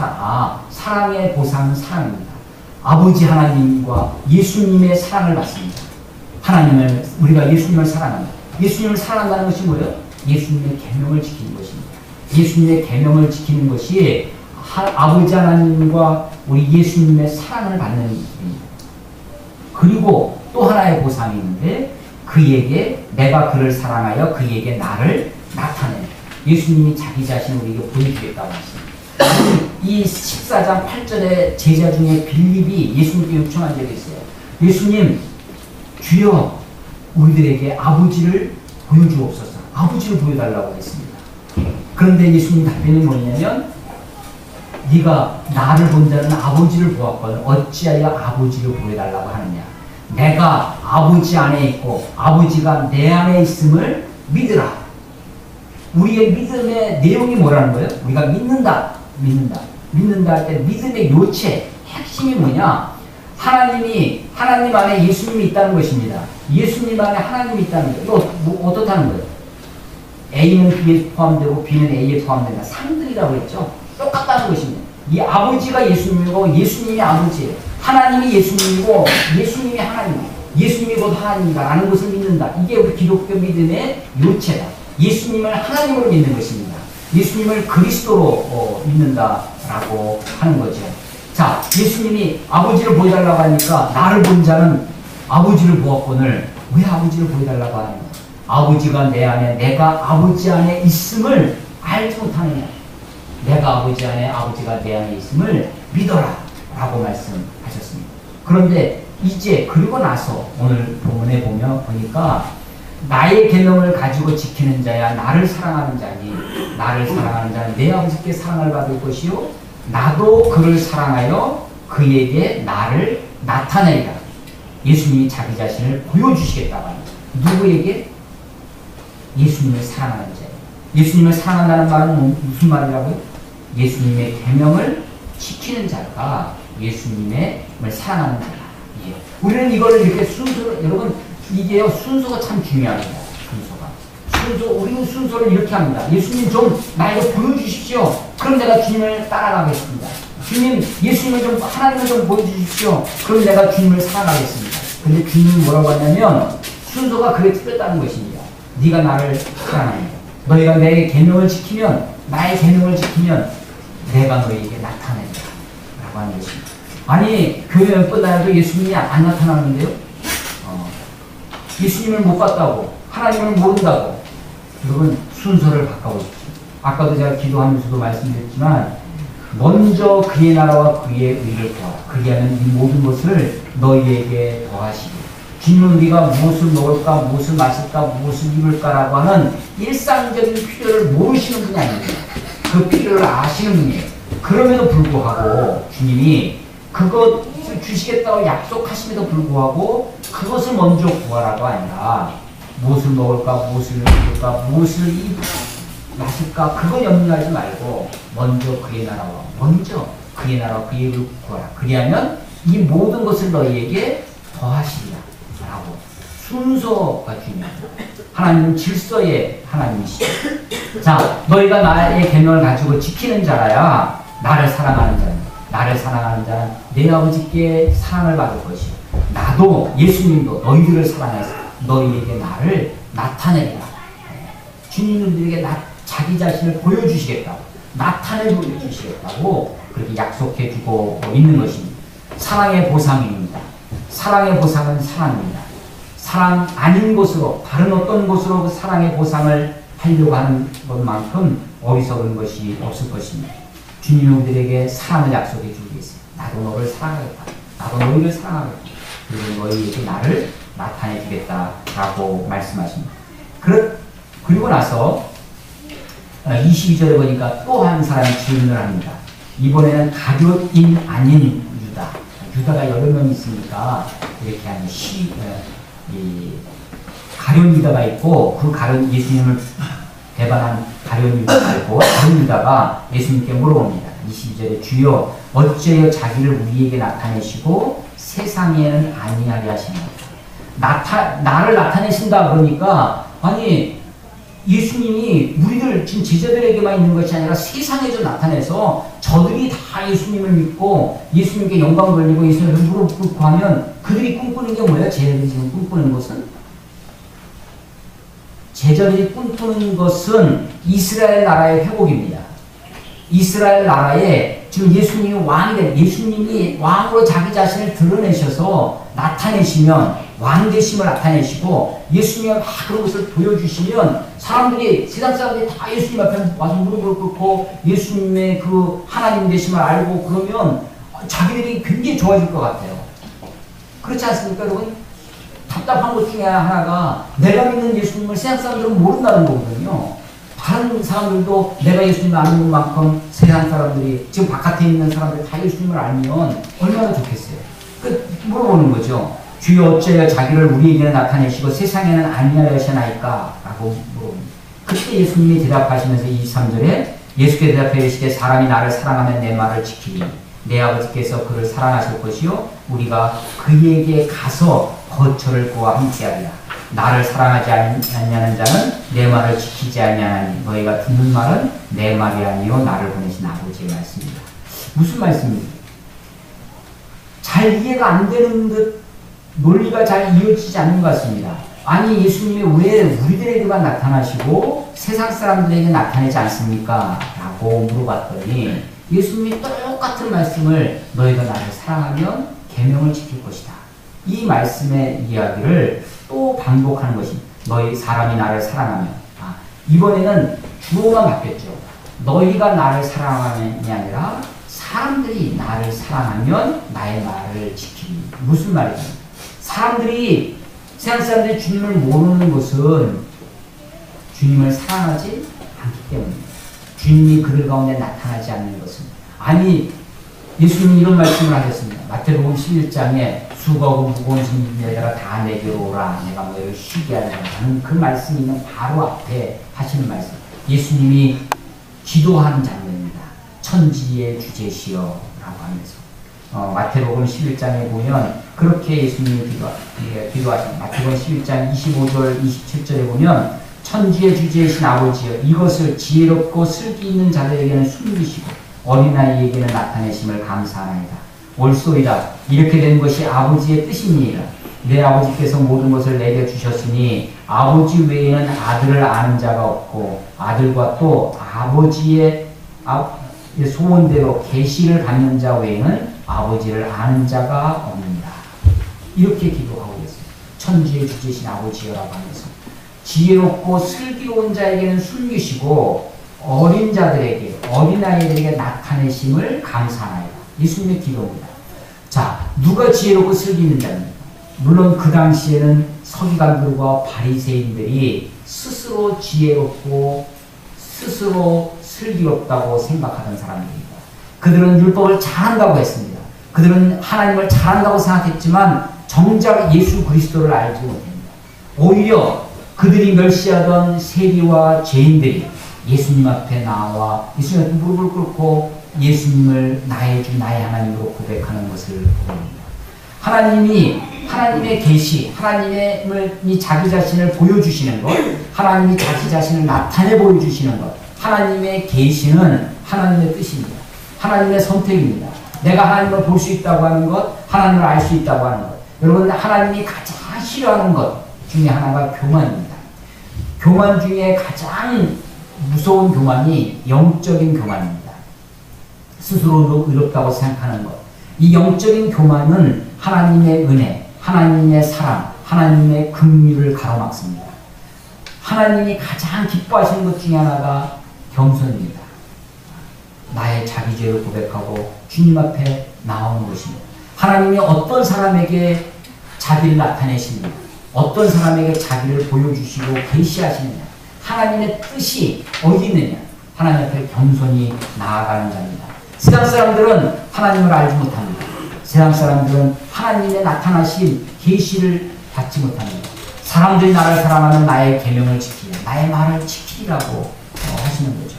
사랑의 보상은 사랑입니다. 아버지 하나님과 예수님의 사랑을 받습니다. 우리가 예수님을 사랑합니다. 예수님을 사랑한다는 것이 뭐예요? 예수님의 계명을 지키는 것입니다. 예수님의 계명을 지키는 것이 아버지 하나님과 우리 예수님의 사랑을 받는 일입니다. 그리고 또 하나의 보상이 있는데, 그에게 내가 그를 사랑하여 그에게 나를 나타내는, 예수님이 자기 자신을 우리에게 보여주겠다고 하십니다. 이 14장 8절의 제자 중에 빌립이 예수님께 요청한 적이 있어요. 예수님, 주여 우리들에게 아버지를 보여주옵소서. 아버지를 보여달라고 했습니다. 그런데 예수님 답변이 뭐냐면 네가 나를 본 자는 아버지를 보았거든 어찌하여 아버지를 보여달라고 하느냐. 내가 아버지 안에 있고 아버지가 내 안에 있음을 믿으라. 우리의 믿음의 내용이 뭐라는 거예요? 우리가 믿는다 할 때 믿음의 요체, 핵심이 뭐냐? 하나님 안에 예수님이 있다는 것입니다. 예수님 안에 하나님이 있다는 거예요. 이거 뭐 어떻다는 거예요? A는 B에 포함되고 B는 A에 포함된다. 상등이라고 했죠. 똑같다는 것입니다. 이 아버지가 예수님이고 예수님이 아버지예요. 하나님이 예수님이고 예수님이 하나님이에요. 예수님이 곧 하나님이다라는 것을 믿는다. 이게 우리 기독교 믿음의 요체다. 예수님을 하나님으로 믿는 것입니다. 예수님을 그리스도로 믿는다라고 하는 거죠. 자, 예수님이 아버지를 보여달라고 하니까 나를 본 자는 아버지를 보았거늘. 왜 아버지를 보여달라고 하는 거야? 아버지가 내 안에, 내가 아버지 안에 있음을 알지 못하느냐. 내가 아버지 안에, 아버지가 내 안에 있음을 믿어라 라고 말씀하셨습니다. 그런데 이제 그리고 나서 오늘 본문에 보니까 나의 계명을 가지고 지키는 자야 나를 사랑하는 자니 나를 사랑하는 자는 내 아버지께 사랑을 받을 것이요 나도 그를 사랑하여 그에게 나를 나타내리라. 예수님이 자기 자신을 보여주시겠다고 합니다. 누구에게? 예수님을 사랑하는 자예요. 예수님을 사랑한다는 말은 무슨 말이라고요? 예수님의 계명을 지키는 자가 예수님을 사랑하는 자다. 예. 우리는 이거를 이렇게 순서로, 여러분 이게요 순서가 참 중요합니다. 우리는 순서를 이렇게 합니다. 예수님 좀 나에게 보여주십시오. 그럼 내가 주님을 따라가겠습니다. 주님, 예수님을 좀, 하나님을 좀 보여주십시오. 그럼 내가 주님을 사랑하겠습니다. 근데 주님은 뭐라고 하냐면 순서가 그게 틀렸다는 것입니다. 네가 나를 사랑한다. 너희가 내 계명을 지키면, 나의 계명을 지키면 내가 너희에게 나타낸다 라고 하는 것입니다. 아니 교회 끝나도 예수님이 안 나타나는데요? 예수님을 못 봤다고, 하나님을 모른다고. 여러분 순서를 바꿔보십시오. 아까도 제가 기도하면서도 말씀드렸지만 먼저 그의 나라와 그의 의를 구하라. 그리하면 이 모든 것을 너희에게 더하시리. 주님은 우리가 무엇을 먹을까, 무엇을 마실까, 무엇을 입을까라고 하는 일상적인 필요를 모르시는 분이 아닙니다. 그 필요를 아시는 분이에요. 그럼에도 불구하고 주님이 그것을 주시겠다고 약속하심에도 불구하고 그것을 먼저 구하라가 아니라 무엇을 먹을까, 무엇을 입을까, 무엇을 마실까, 그거 염려하지 말고 먼저 그의 나라와 그의 일을 구하라. 그리하면 이 모든 것을 너희에게 더하시리라 라고. 순서가 중요합니다. 하나님은 질서의 하나님이시죠. 자, 너희가 나의 계명을 가지고 지키는 자라야 나를 사랑하는 자는, 나를 사랑하는 자는 내 아버지께 사랑을 받을 것이요 나도, 예수님도 너희들을 사랑해서 너희에게 나를 나타내리라. 주님들에게 자기 자신을 보여주시겠다고, 나타내 보여주시겠다고 그렇게 약속해주고 있는 것입니다. 사랑의 보상입니다. 사랑의 보상은 사랑입니다. 사랑 아닌 것으로, 다른 어떤 것으로 그 사랑의 보상을 하려고 하는 것만큼 어리석은 것이 없을 것입니다. 주님이 우리에게 사랑을 약속해 주고 있어요. 나도 너를 사랑하겠다. 나도 너희를 사랑하겠다. 그리고 너희에게 나를 나타내 주겠다라고 말씀하십니다. 그리고 나서 22절에 보니까 또 한 사람이 질문을 합니다. 이번에는 가룟인 아닌 유다. 유다가 여러 명 있으니까 이렇게 하는 가룟 유다가 있고, 그 가룟, 예수님을 배반한 가룟 유다가 있고, 가룟 유다가 예수님께 물어봅니다. 22절에 주여 어찌하여 자기를 우리에게 나타내시고 세상에는 아니하게 하시나이까. 나를 나타내신다 그러니까, 아니 예수님이 우리들 지금 제자들에게만 있는 것이 아니라 세상에 좀 나타내서 저들이 다 예수님을 믿고 예수님께 영광 돌리고 예수님을 무릎 꿇고 하면 그들이 꿈꾸는 게 뭐예요? 제자들이 지금 꿈꾸는 것은? 제자들이 꿈꾸는 것은 이스라엘 나라의 회복입니다. 이스라엘 나라에 지금 예수님이 왕이 된, 예수님이 왕으로 자기 자신을 드러내셔서 나타내시면, 왕 되심을 나타내시고 예수님이 막 그런 것을 보여주시면 사람들이, 세상 사람들이 다 예수님 앞에 와서 무릎을 꿇고 예수님의 그 하나님 되심을 알고 그러면 자기들이 굉장히 좋아질 것 같아요. 그렇지 않습니까, 여러분? 답답한 것 중에 하나가 내가 믿는 예수님을 세상 사람들은 모른다는 거거든요. 다른 사람들도 내가 예수님을 아는 만큼 세상 사람들이 지금 바깥에 있는 사람들이 다 예수님을 알면 얼마나 좋겠어요. 물어보는 거죠. 주여 어찌하여 자기를 우리에게는 나타내시고 세상에는 아니하려 하시나이까? 라고 물어봅니다. 그때 예수님이 대답하시면서 23절에 예수께 대답해 이르시되 사람이 나를 사랑하면 내 말을 지키니 내 아버지께서 그를 사랑하실 것이요 우리가 그에게 가서 거처를 구하 함께하리라. 나를 사랑하지 않냐는 자는 내 말을 지키지 아니하나니 너희가 듣는 말은 내 말이 아니요 나를 보내신 아버지의 말씀입니다. 무슨 말씀입니까? 잘 이해가 안 되는 듯 논리가 잘 이어지지 않는 것 같습니다. 아니 예수님이 왜 우리들에게만 나타나시고 세상 사람들에게 나타내지 않습니까? 라고 물어봤더니 예수님이 똑같은 말씀을 너희가 나를 사랑하면 계명을 지킬 것이다. 이 말씀의 이야기를 또 반복하는 것입니다. 너희 사람이 나를 사랑하면 이번에는 주어가 바뀌었죠. 너희가 나를 사랑하면이 아니라 사람들이 나를 사랑하면 나의 말을 지키니. 무슨 말이냐? 사람들이 세상 사람들이 주님을 모르는 것은 주님을 사랑하지 않기 때문입니다. 주님이 그들 가운데 나타나지 않는 것은. 아니 예수님이 이런 말씀을 하셨습니다. 마태복음 11장에 수고하고 무거운 짐자들아 다 내게로 오라 내가 너희를 쉬게 하리라는 그 말씀이 있는 바로 앞에 하시는 말씀. 예수님이 기도하는 장면입니다. 천지의 주제시여 라고 하면서 마태복음 11장에 보면 그렇게 예수님이 기도하십니다. 마태복음 11장 25절 27절에 보면 천지의 주제이신 아버지여 이것을 지혜롭고 슬기 있는 자들에게는 숨기시고 어린아이에게는 나타내심을 감사하나이다. 옳소이다. 이렇게 된 것이 아버지의 뜻이니이다. 내 아버지께서 모든 것을 내게 주셨으니 아버지 외에는 아들을 아는 자가 없고 아들과 또 아버지의 소원대로 계시를 받는 자 외에는 아버지를 아는 자가 없느니라. 이렇게 기도하고 있습니다. 천지의 주제신 아버지여라고 하면서 지혜롭고 슬기로운 자에게는 숨기시고 어린 자들에게 어린아이들에게 나타내심을 감사하나이다. 예수님의 기도입니다. 자, 누가 지혜롭고 슬기 있는 자입니까? 물론 그 당시에는 서기관들과 바리새인들이 스스로 지혜롭고 스스로 슬기롭다고 생각하던 사람들입니다. 그들은 율법을 잘한다고 했습니다. 그들은 하나님을 잘한다고 생각했지만 정작 예수 그리스도를 알지 못합니다. 오히려 그들이 멸시하던 세리와 죄인들이 예수님 앞에 나와 예수님 앞에 무릎을 꿇고 예수님을 나의 주 나의 하나님으로 고백하는 것을 봅니다. 하나님이 하나님의 계시, 하나님이 자기 자신을 보여주시는 것, 하나님이 자기 자신을 나타내 보여주시는 것, 하나님의 계시는 하나님의 뜻입니다. 하나님의 선택입니다. 내가 하나님을 볼 수 있다고 하는 것, 하나님을 알 수 있다고 하는 것. 여러분 하나님이 가장 싫어하는 것 중에 하나가 교만입니다. 교만 중에 가장 무서운 교만이 영적인 교만입니다. 스스로도 의롭다고 생각하는 것. 이 영적인 교만은 하나님의 은혜, 하나님의 사랑, 하나님의 긍휼을 가로막습니다. 하나님이 가장 기뻐하시는 것 중에 하나가 겸손입니다. 나의 자기죄를 고백하고 주님 앞에 나오는 것입니다. 하나님이 어떤 사람에게 자기를 나타내십니까? 어떤 사람에게 자기를 보여주시고 계시하시느냐? 하나님의 뜻이 어디 있느냐? 하나님 앞에 겸손히 나아가는 자입니다. 세상 사람들은 하나님을 알지 못합니다. 세상 사람들은 하나님의 나타나신 계시를 받지 못합니다. 사람들이 나를 사랑하면 나의 계명을 지키라, 나의 말을 지키라고 하시는 거죠.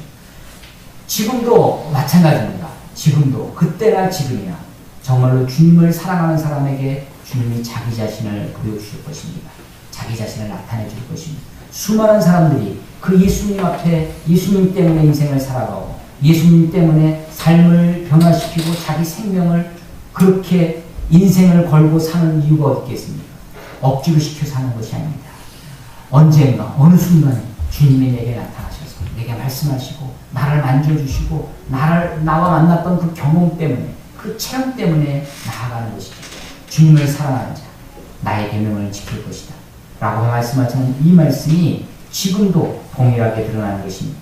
지금도 마찬가지입니다. 지금도 그때나 지금이나 정말로 주님을 사랑하는 사람에게 주님이 자기 자신을 보여주실 것입니다. 자기 자신을 나타내 줄 것입니다. 수많은 사람들이 그 예수님 앞에 예수님 때문에 인생을 살아가고 예수님 때문에 삶을 변화시키고 자기 생명을 그렇게 인생을 걸고 사는 이유가 어디 있겠습니까? 억지로 시켜 사는 것이 아닙니다. 언젠가 어느 순간에 주님이 내게 나타나셔서 내게 말씀하시고 나를 만져주시고 나와 만났던 그 경험 때문에 그 체험 때문에 나아가는 것이죠. 주님을 사랑하는 자 나의 계명을 지킬 것이다 라고 말씀하시는 이 말씀이 지금도 동일하게 드러나는 것입니다.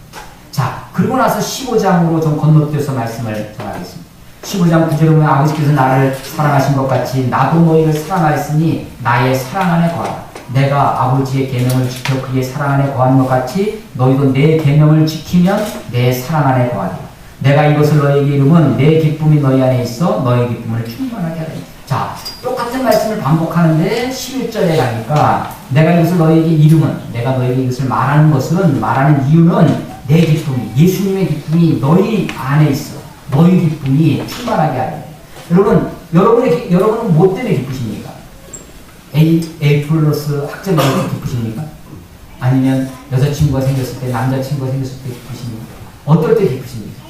자, 그리고 나서 15장으로 좀 건너뛰어서 말씀을 전하겠습니다. 15장 9절에 보면 아버지께서 나를 사랑하신 것 같이 나도 너희를 사랑하였으니 나의 사랑 안에 거하라. 내가 아버지의 계명을 지켜 그의 사랑 안에 거하는 것 같이 너희도 내 계명을 지키면 내 사랑 안에 거하리라. 내가 이것을 너희에게 이루면 내 기쁨이 너희 안에 있어 너희 기쁨을 충만하게 하리라. 자, 똑같은 말씀을 반복하는데 11절에 가니까 내가 이것을 너희에게 이루면, 내가 너희에게 이것을 말하는 이유는 내 기쁨이, 예수님의 기쁨이 너희 안에 있어 너희 기쁨이 충만하게 하리라. 여러분은 뭐 때문에 기쁘십니까? A 플러스 학점이 기쁘십니까? 아니면 여자친구가 생겼을 때, 남자친구가 생겼을 때 기쁘십니까? 어떨 때 기쁘십니까?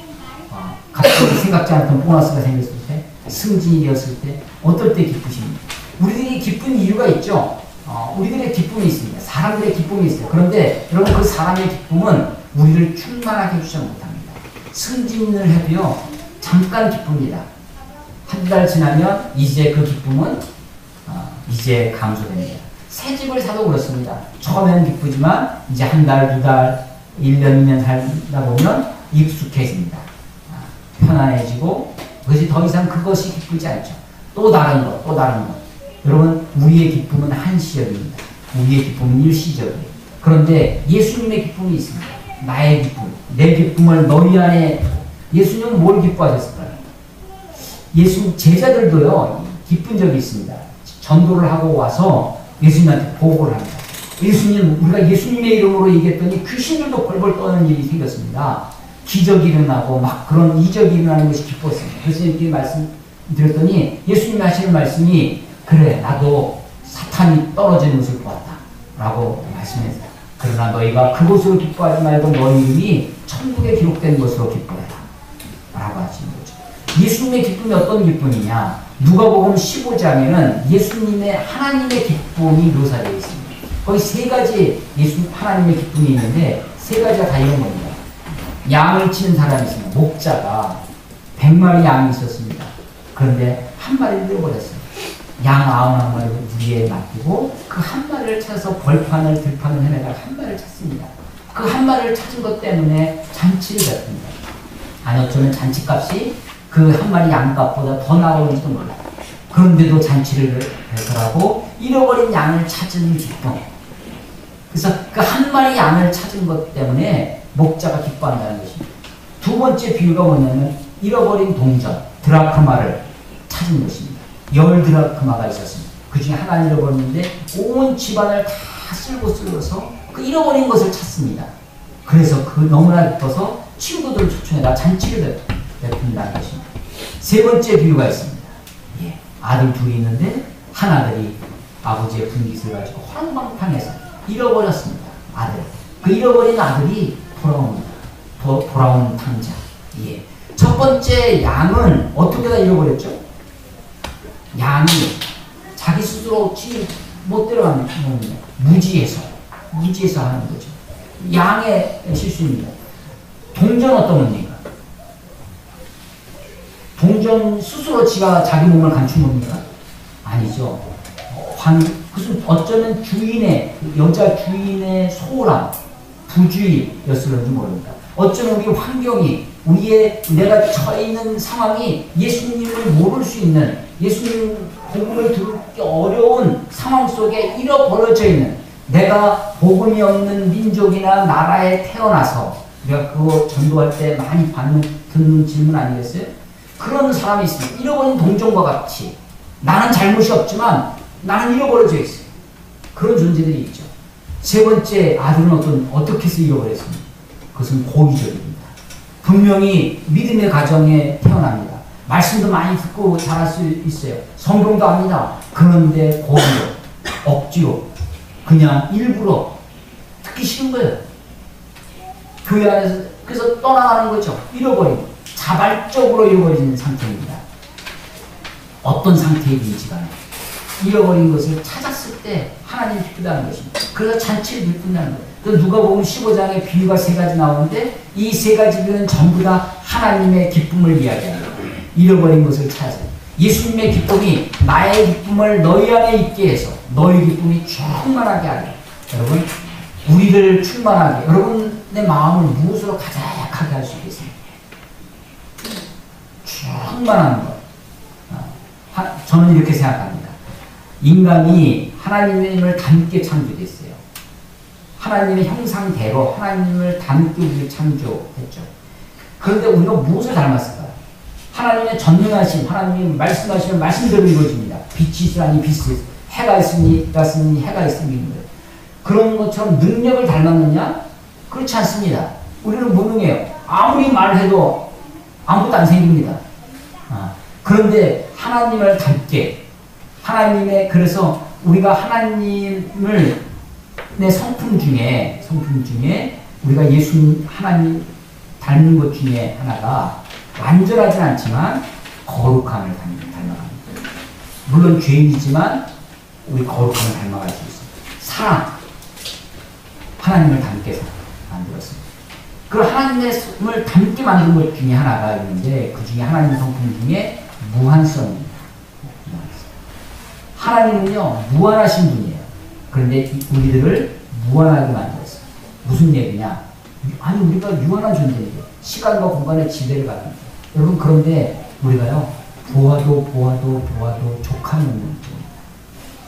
갑자기 생각지 않던 보너스가 생겼을 때, 승진이 되었을 때, 어떨 때 기쁘십니까? 우리들이 기쁜 이유가 있죠. 우리들의 기쁨이 있습니다. 사람들의 기쁨이 있어요. 그런데 여러분, 그 사람의 기쁨은 우리를 충만하게 해주지 못합니다. 승진을 해도요, 잠깐 기쁩니다. 한 달 지나면 이제 그 기쁨은 이제 감소됩니다. 새 집을 사도 그렇습니다. 처음에는 기쁘지만 이제 한 달, 두 달, 1년, 2년 살다 보면 익숙해집니다. 편안해지고 그것이 더 이상 그것이 기쁘지 않죠. 또 다른 것. 여러분, 우리의 기쁨은 한시적입니다. 우리의 기쁨은 일시적이에요. 그런데 예수님의 기쁨이 있습니다. 나의 기쁨, 내 기쁨을 너희 안에. 예수님은 뭘 기뻐하셨을까요? 예수님 제자들도요, 기쁜 적이 있습니다. 전도를 하고 와서 예수님한테 보고를 합니다. 우리가 예수님의 이름으로 얘기했더니 귀신들도 벌벌 떠는 일이 생겼습니다. 기적이 일어나고 막 그런 이적이 일어나는 것이 기뻤습니다. 그래서 이렇게 말씀드렸더니 예수님이 하시는 말씀이, 그래, 나도 사탄이 떨어지는 것을 보았다 라고 말씀했어요. 그러나 너희가 그것으로 기뻐하지 말고 너희 이름이 천국에 기록된 것으로 기뻐해라 라고 하시는 거죠. 예수님의 기쁨이 어떤 기쁨이냐? 누가복음 15장에는 예수님의 하나님의 기쁨이 묘사되어 있습니다. 거기 세 가지 하나님의 기쁨이 있는데 세 가지가 다 이런 겁니다. 양을 치는 사람이 있습니다. 목자가 100마리 양이 있었습니다. 그런데 한 마리를 잃어버렸어요. 양 99마리를 무리에 맡기고 그 한 마리를 찾아서 벌판을 들판을 헤매다가 한 마리를 찾습니다. 그 한 마리를 찾은 것 때문에 잔치를 뱉습니다. 어쩌면 잔치값이 그 한 마리 양값보다 더 나오는지도 몰라요. 그런데도 잔치를 배설하고 잃어버린 양을 찾은 기쁨. 그래서 그 한 마리 양을 찾은 것 때문에 목자가 기뻐한다는 것입니다. 두 번째 비유가 뭐냐면 잃어버린 동전, 드라크마를 찾은 것입니다. 10드라크마가 있었습니다. 그 중에 하나를 잃어버렸는데 온 집안을 다 쓸고서 그 잃어버린 것을 찾습니다. 그래서 너무나 기뻐서 친구들을 초청해다 잔치를 베푼다는 것입니다. 세 번째 비유가 있습니다. 아들 둘이 있는데 한 아들이 아버지의 분깃을 가지고 황방탕에서 잃어버렸습니다. 아들. 그 잃어버린 아들이 돌아옵니다. 돌아오는 탕자. 첫 번째 양은 어떻게 다 잃어버렸죠? 양이 자기 스스로 못 들어가는 겁니다. 무지해서 하는 거죠. 양의 실수입니다. 동전 어떤 겁니까? 동전 스스로 자기 몸을 감춘 겁니까? 아니죠. 무슨 어쩌면 여자 주인의 소홀함, 부주의였을지 모릅니다. 어쩌면 우리 환경이, 내가 처해 있는 상황이 예수님을 모를 수 있는, 예수님 복음을 듣기 어려운 상황 속에 잃어버려져 있는, 내가 복음이 없는 민족이나 나라에 태어나서, 우리가 그거 전도할 때 많이 듣는 질문 아니겠어요? 그런 사람이 있습니다. 잃어버린 동전과 같이 나는 잘못이 없지만 나는 잃어버려져 있어요. 그런 존재들이 있죠. 세 번째 아들은 어떻게 해서 잃어버렸습니까? 그것은 고의적입니다. 분명히 믿음의 가정에 태어납니다. 말씀도 많이 듣고 자랄 수 있어요. 성경도 압니다. 그런데 고의로, 억지로, 그냥 일부러 듣기 싫은 거예요. 교회 안에서 그래서 떠나가는 거죠. 잃어버리고. 자발적으로 잃어버리는 상태입니다. 어떤 상태이든지 간에 잃어버린 것을 찾았을 때 하나님이 기쁘다는 것입니다. 그래서 잔치를 베푼다는 거예요. 또 누가복음 15장에 비유가 세 가지 나오는데 이 세 가지 비유는 전부 다 하나님의 기쁨을 이야기합니다. 잃어버린 것을 찾아서 예수님의 기쁨이 나의 기쁨을 너희 안에 있게 해서 너희 기쁨이 충만하게 하게. 여러분, 우리를 충만하게, 여러분의 마음을 무엇으로 가득하게 할 수 있겠습니까? 충만한 것. 저는 이렇게 생각합니다. 인간이 하나님을 닮게 창조됐어요. 하나님의 형상대로 하나님을 닮게 우리를 창조했죠. 그런데 우리가 무엇을 닮았을까요? 하나님의 전능하심, 하나님이 말씀하시면 말씀대로 이루어집니다. 빛이 있으니 빛이 있어. 해가 있으니 해가 있으니 그런 것처럼 능력을 닮았느냐? 그렇지 않습니다. 우리는 무능해요. 아무리 말해도 아무것도 안 생깁니다. 그런데 하나님을 닮게 그래서 우리가 하나님을 내 성품 중에 우리가 예수님 하나님 닮는 것 중에 하나가 완전하진 않지만 거룩함을 닮아갑니다. 물론 죄인이지만 우리 거룩함을 닮아갈 수 있습니다. 사랑, 하나님을 닮게 만들었습니다. 그 하나님을 닮게 만든 것 중에 하나가 있는데 그 중에 하나님 성품 중에 무한성입니다. 하나님은요 무한하신 분이에요. 그런데 우리들을 무한하게 만들었어요. 무슨 얘기냐? 아니 우리가 유한한 존재인데 시간과 공간의 지배를 받는 거예요. 여러분 그런데 우리가요 보아도 족함이 없는 존재입니다.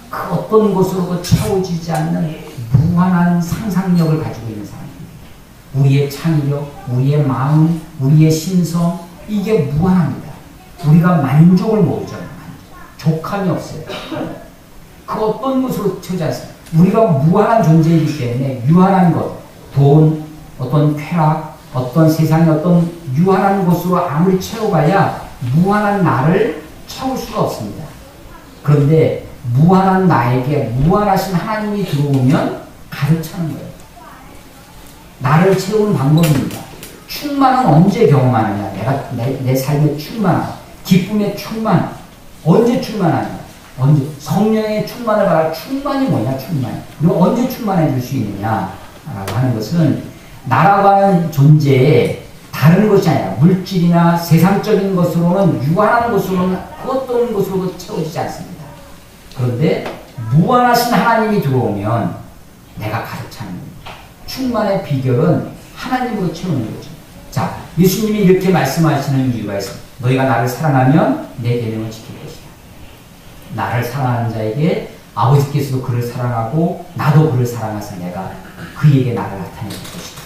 그 어떤 것으로도 채워지지 않는 무한한 상상력을 가지고 있는 사람입니다. 우리의 창의력, 우리의 마음, 우리의 심성 이게 무한합니다. 우리가 만족을 모르죠. 족함이 없어요. 그 어떤 것으로 채우지 않습니다. 우리가 무한한 존재이기 때문에 유한한 것, 돈, 어떤 쾌락, 어떤 세상의 어떤 유한한 것으로 아무리 채워봐야 무한한 나를 채울 수가 없습니다. 그런데 무한한 나에게 무한하신 하나님이 들어오면 가득 차는 거예요. 나를 채우는 방법입니다. 충만은 언제 경험하느냐? 내가 내 삶의 충만, 기쁨의 충만, 언제 충만하냐? 언제 성령의 충만을 받아 충만이 뭐냐? 충만. 그럼 언제 충만해 줄 수 있느냐라고 하는 것은 나라고 하는 존재에 다른 것이 아니라 물질이나 세상적인 것으로는 유한한 것으로는 그 어떤 것으로도 채워지지 않습니다. 그런데 무한하신 하나님이 들어오면 내가 가득 차는 겁니다. 충만의 비결은 하나님으로 채우는 거죠. 자, 예수님이 이렇게 말씀하시는 이유가 있습니다. 너희가 나를 사랑하면 내 계명을 지킬 것이다. 나를 사랑하는 자에게 아버지께서도 그를 사랑하고 나도 그를 사랑해서 내가 그에게 나를 나타낼 것이다.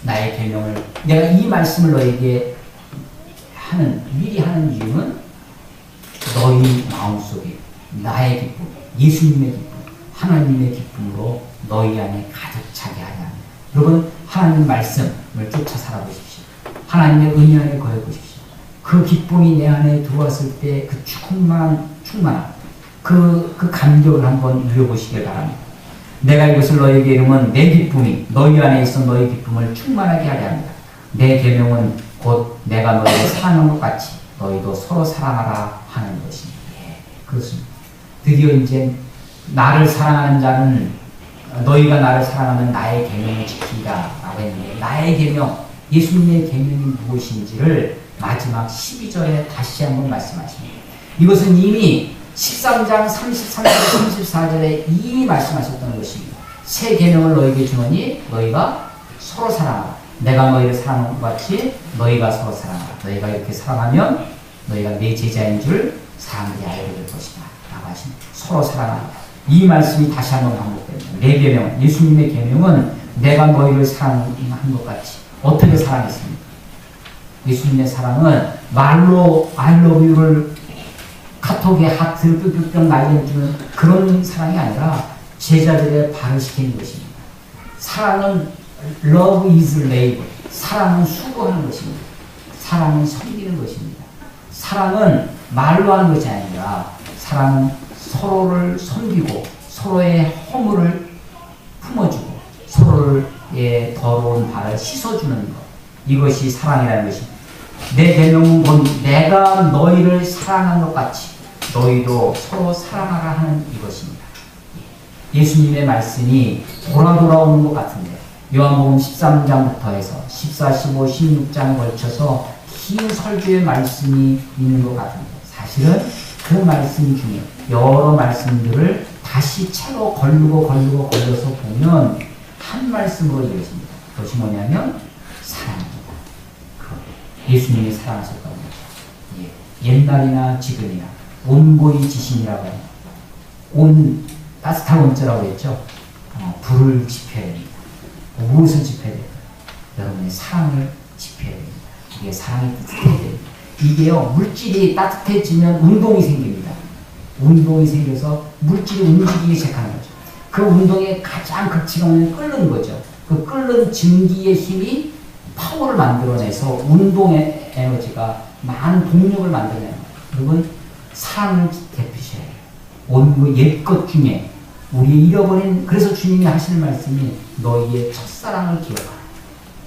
나의 계명을 내가 이 말씀을 너에게 미리 하는 이유는 너희 마음속에 나의 기쁨, 예수님의 기쁨, 하나님의 기쁨으로 너희 안에 가득 차게 하려 합니다. 여러분 하나님 말씀을 쫓아 살아보십시오. 하나님의 은혜 안에 거해 보십시오. 그 기쁨이 내 안에 들어왔을 때 그 충만한 그 감격을 한번 누려보시길 바랍니다. 내가 이것을 너희에게 이르면 내 기쁨이 너희 안에 있어 너희 기쁨을 충만하게 하려 합니다. 내 계명은 곧 내가 너희를 사랑하는 것 같이 너희도 서로 사랑하라 하는 것입니다. 예, 그렇습니다. 드디어 이제 나를 사랑하는 자는 너희가 나를 사랑하면 나의 계명을 지키라 라고 했는데 나의 계명, 예수님의 계명이 무엇인지를 마지막 12절에 다시 한번 말씀하십니다. 이것은 이미 13장 33절 34절에 이미 말씀하셨던 것입니다. 새 계명을 너희에게 주노니 너희가 서로 사랑하라. 내가 너희를 사랑한 것 같이 너희가 서로 사랑하라. 너희가 이렇게 사랑하면 너희가 내 제자인 줄 사람들이 알게 될 것이다 라고 하십니다. 서로 사랑하라. 이 말씀이 다시 한번 반복됩니다. 내 계명, 예수님의 계명은 내가 너희를 사랑한 것 같이 어떻게 사랑했습니까? 예수님의 사랑은 말로 I love you를 카톡에 하트를 뿅뿅뿅 날려주는 그런 사랑이 아니라 제자들의 발을 시키는 것입니다. 사랑은 love is labor. 사랑은 수고하는 것입니다. 사랑은 섬기는 것입니다. 사랑은 말로 하는 것이 아니라 사랑은 서로를 섬기고 서로의 허물을 품어주고 서로의 더러운 발을 씻어주는 것. 이것이 사랑이라는 것입니다. 내 계명은 곧 내가 너희를 사랑한 것 같이 너희도 서로 사랑하라 하는 이것입니다. 예수님의 말씀이 돌아오는 것 같은데 요한복음 13장부터 해서 14, 15, 16장 걸쳐서 긴 설교의 말씀이 있는 것 같은데 사실은 그 말씀 중에 여러 말씀들을 다시 채로 걸러서 보면 한 말씀으로 이어집니다. 그것이 뭐냐면 사랑입니다. 예수님이 사랑하셨다는 거죠. 예. 옛날이나 지금이나 온고이 지신이라고 합니다. 따뜻한 온자라고 했죠. 불을 지펴야 됩니다. 무엇을 지펴야 됩니까? 여러분의 사랑을 지펴야 됩니다. 이게 사랑이 따뜻해야 됩니다. 이게요, 물질이 따뜻해지면 운동이 생깁니다. 운동이 생겨서 물질이 움직이기 시작하는 거죠. 그 운동의 가장 극치가 뭐냐면 끓는 거죠. 그 끓는 증기의 힘이 파워를 만들어내서 운동의 에너지가 많은 동력을 만들어내는 거예요. 여러분, 사랑을 되피셔야 해요. 온 옛것 중에 우리 잃어버린, 그래서 주님이 하시는 말씀이 너희의 첫사랑을 기억하라.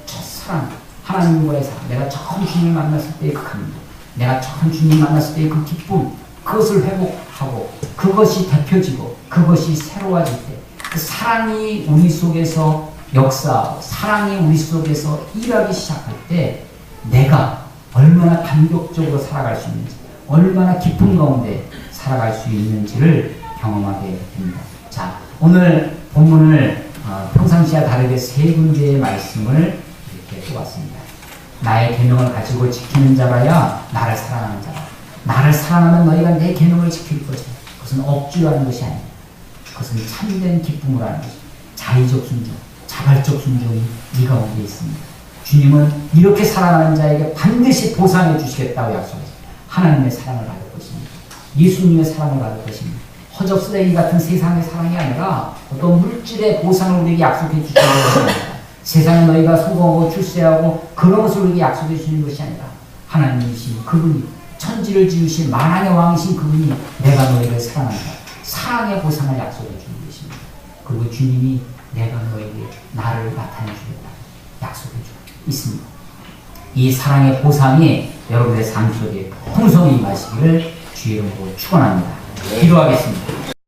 첫사랑, 하나님과의 사랑. 내가 처음 주님을 만났을 때의 그 감동, 내가 처음 주님 만났을 때의 그 기쁨, 그것을 회복하고 그것이 대표지고 그것이 새로워질 때, 그 사랑이 우리 속에서 역사하고 사랑이 우리 속에서 일하기 시작할 때 내가 얼마나 감격적으로 살아갈 수 있는지, 얼마나 기쁨 가운데 살아갈 수 있는지를 경험하게 됩니다. 자, 오늘 본문을 평상시와 다르게 세 군데의 말씀을 이렇게 뽑았습니다. 나의 계명을 가지고 지키는 자라야 나를 사랑하는 자라. 나를 사랑하면 너희가 내 계명을 지킬 것이다. 그것은 억지로 하는 것이 아니다. 그것은 참된 기쁨으로 하는 것이다. 자의적 순종, 자발적 순종이 네 가운데 있습니다. 주님은 이렇게 사랑하는 자에게 반드시 보상해 주시겠다고 약속했습니다. 하나님의 사랑을 받을 것입니다. 예수님의 사랑을 받을 것입니다. 허접 쓰레기 같은 세상의 사랑이 아니라 어떤 물질의 보상을 우리에게 약속해 주시는 것입니다. 세상에 너희가 성공하고 출세하고 그런 것을 우리에게 약속해 주시는 것이 아니라 하나님이신 그분이, 천지를 지으신 만왕의 왕이신 그분이 내가 너희를 사랑한다. 사랑의 보상을 약속해 주는 것입니다. 그리고 주님이 내가 너에게 나를 나타내 주겠다 약속해 주고 있습니다. 이 사랑의 보상이 여러분의 삶 속에 풍성히 임하시기를 주의 이름으로 축원합니다. 기도하겠습니다.